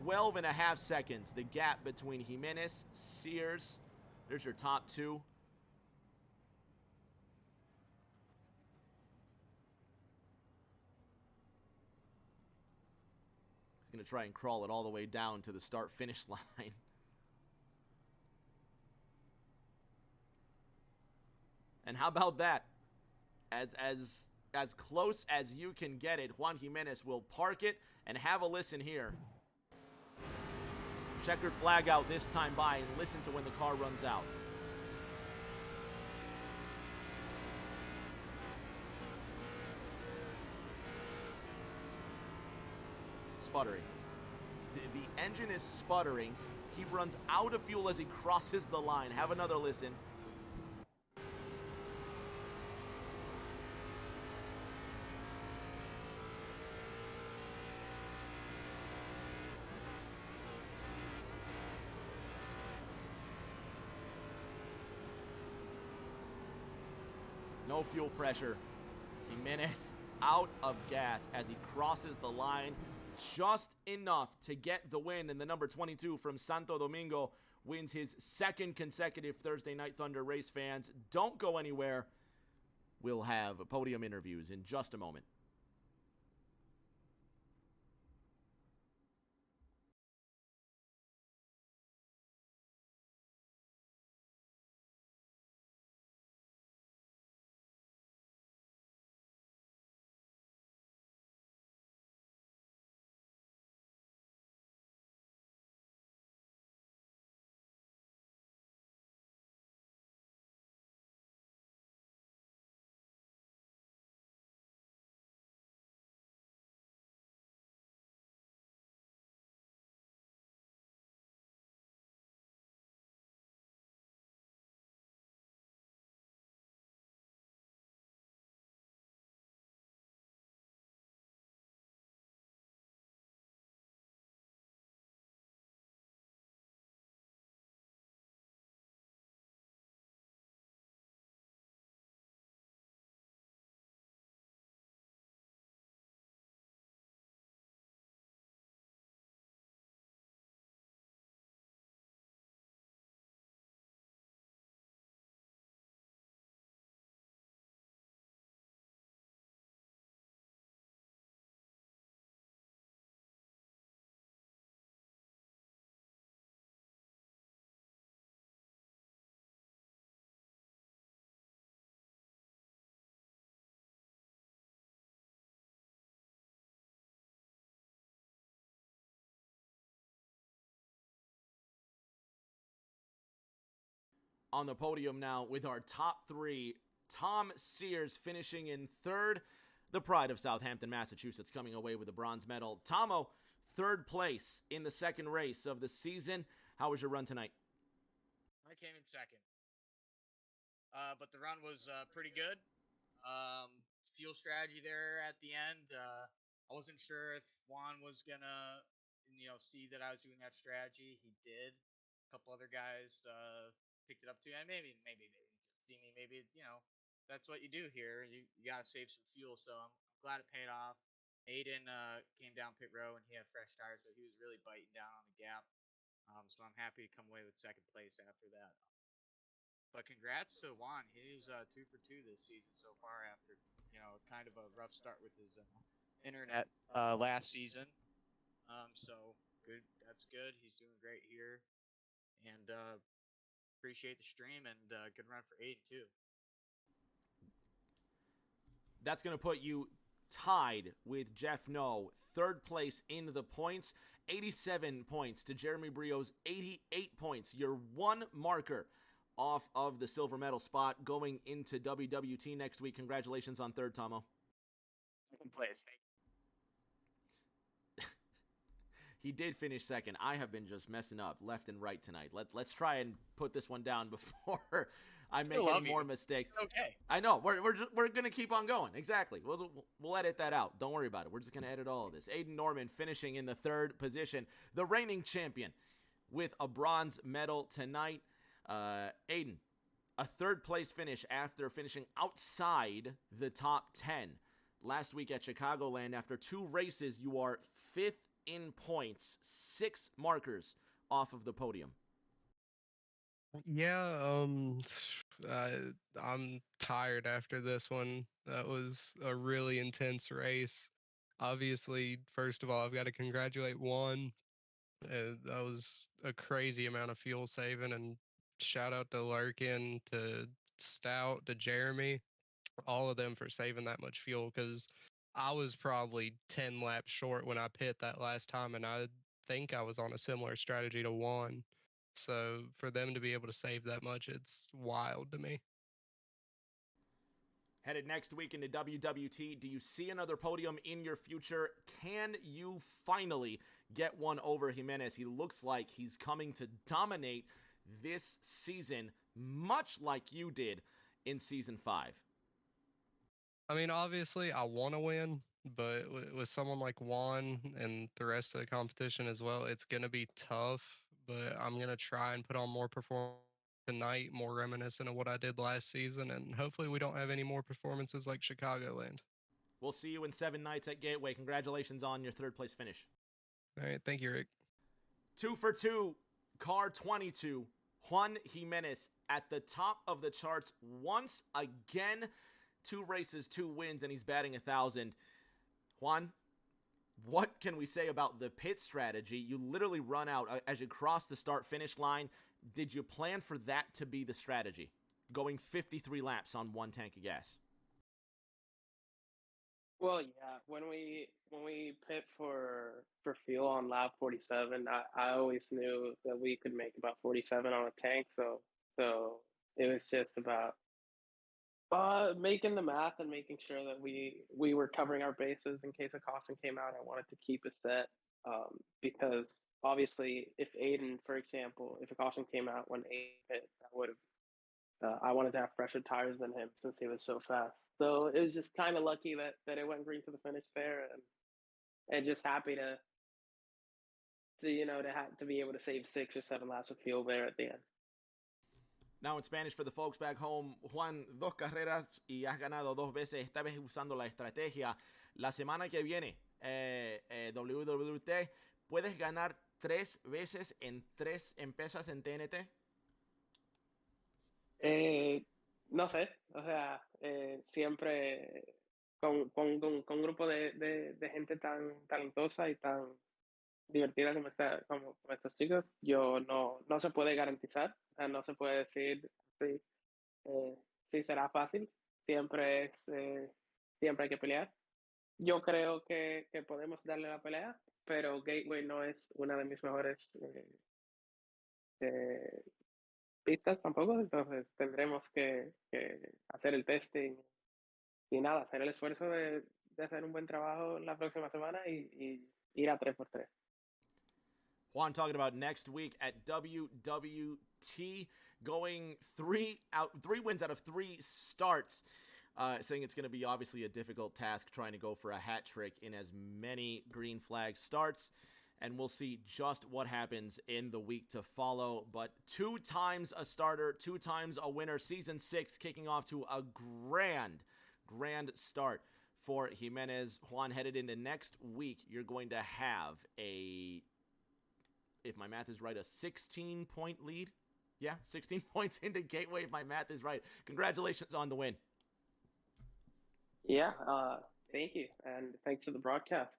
12.5 seconds, the gap between Jimenez, Sears. There's your top 2. He's going to try and crawl it all the way down to the start-finish line. And how about that? As close as you can get it, Juan Jimenez will park it, and have a listen here. Checkered flag out this time by, and listen to when the car runs out. Sputtering. The engine is sputtering. He runs out of fuel as he crosses the line. Have another listen. No fuel pressure. Jimenez out of gas as he crosses the line. Just enough to get the win, and the number 22 from Santo Domingo wins his 2nd consecutive Thursday Night Thunder race. Fans, don't go anywhere. We'll have podium interviews in just a moment. On the podium now with our top 3, Tom Sears finishing in 3rd. The pride of Southampton, Massachusetts, coming away with a bronze medal. Tomo, 3rd place in the 2nd race of the season. How was your run tonight? I came in 2nd. But the run was pretty good. Fuel strategy there at the end. I wasn't sure if Juan was going to see that I was doing that strategy. He did. A couple other guys picked it up too, and maybe they didn't just see me. Maybe that's what you do here. You got to save some fuel. So I'm glad it paid off. Aiden came down pit row and he had fresh tires, so he was really biting down on the gap. So I'm happy to come away with second place after that. But congrats to Juan. He's 2 for 2 this season so far after kind of a rough start with his internet last season. So good. That's good. He's doing great here, and appreciate the stream and good run for Aiden too. That's going to put you tied with Jeff No, third place in the points, 87 points to Jeremy Brio's 88 points. You're one marker off of the silver medal spot going into WWT next week. Congratulations on third, Tomo. Second place. Thank you. He did finish second. I have been just messing up left and right tonight. Let's try and put this one down before I make any more mistakes. Okay. I know. We're going to keep on going. Exactly. We'll edit that out. Don't worry about it. We're just going to edit all of this. Aiden Norman finishing in the third position. The reigning champion with a bronze medal tonight. Aiden, a third place finish after finishing outside the top 10 last week at Chicagoland. After 2 races, you are 5th in points, 6 markers off of the podium. Yeah, I'm tired after this one. That was a really intense race. Obviously, first of all, I've got to congratulate Juan. That was a crazy amount of fuel saving, and shout out to Larkin, to Stout, to Jeremy, all of them for saving that much fuel, because I was probably 10 laps short when I pit that last time, and I think I was on a similar strategy to Juan. So for them to be able to save that much, it's wild to me. Headed next week into WWT, do you see another podium in your future? Can you finally get one over Jimenez? He looks like he's coming to dominate this season, much like you did in Season 5. I mean, obviously, I want to win, but with someone like Juan and the rest of the competition as well, it's going to be tough. But I'm going to try and put on more performance tonight, more reminiscent of what I did last season, and hopefully we don't have any more performances like Chicagoland. We'll see you in 7 nights at Gateway. Congratulations on your third place finish. All right, thank you, Rick. 2 for 2, car 22, Juan Jimenez at the top of the charts once again. 2 races, 2 wins, and he's batting 1,000. Juan, what can we say about the pit strategy? You literally run out as you cross the start-finish line. Did you plan for that to be the strategy, going 53 laps on 1 tank of gas? Well, yeah. When we pit for fuel on lap 47, I always knew that we could make about 47 on a tank. So it was just about making the math and making sure that we were covering our bases in case a caution came out. I wanted to keep a set because obviously, if Aiden, for example, if a caution came out when Aiden hit, I wanted to have fresher tires than him since he was so fast. So it was just kind of lucky that it went green to the finish there, and just happy to be able to save 6 or 7 laps of fuel there at the end. Now in Spanish for the folks back home, Juan, 2 carreras y has ganado 2 veces, esta vez usando la estrategia. La semana que viene, WWT, ¿puedes ganar 3 veces en 3 empresas en TNT? No sé, o sea, siempre con un grupo de gente tan talentosa y tan divertida como estos chicos, no se puede garantizar, no se puede decir sí, sí será fácil, siempre hay que pelear. Yo creo que podemos darle la pelea, pero Gateway no es una de mis mejores pistas tampoco, entonces tendremos que hacer el testing y nada, hacer el esfuerzo de hacer un buen trabajo la próxima semana y ir a 3x3. Juan talking about next week at WWT, going 3 wins out of 3 starts, saying it's going to be obviously a difficult task trying to go for a hat trick in as many green flag starts. and we'll see just what happens in the week to follow. But 2 times a starter, 2 times a winner, Season 6 kicking off to a grand start for Jimenez. Juan, headed into next week, you're going to have a, if my math is right, a 16-point lead. Yeah, 16 points into Gateway, if my math is right. Congratulations on the win. Yeah, thank you, and thanks to the broadcast.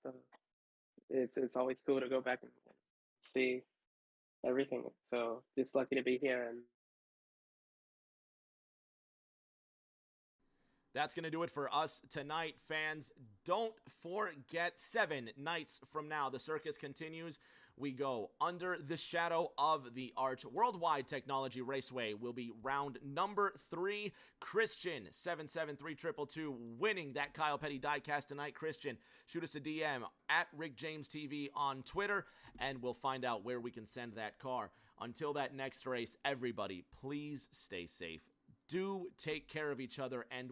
It's always cool to go back and see everything. So just lucky to be here. And that's going to do it for us tonight, fans. Don't forget, 7 nights from now, the circus continues. We go under the shadow of the arch. Worldwide Technology Raceway will be round number 3. Christian, 77322, winning that Kyle Petty diecast tonight. Christian, shoot us a DM at Rick James TV on Twitter, and we'll find out where we can send that car. Until that next race, everybody, please stay safe. Do take care of each other, and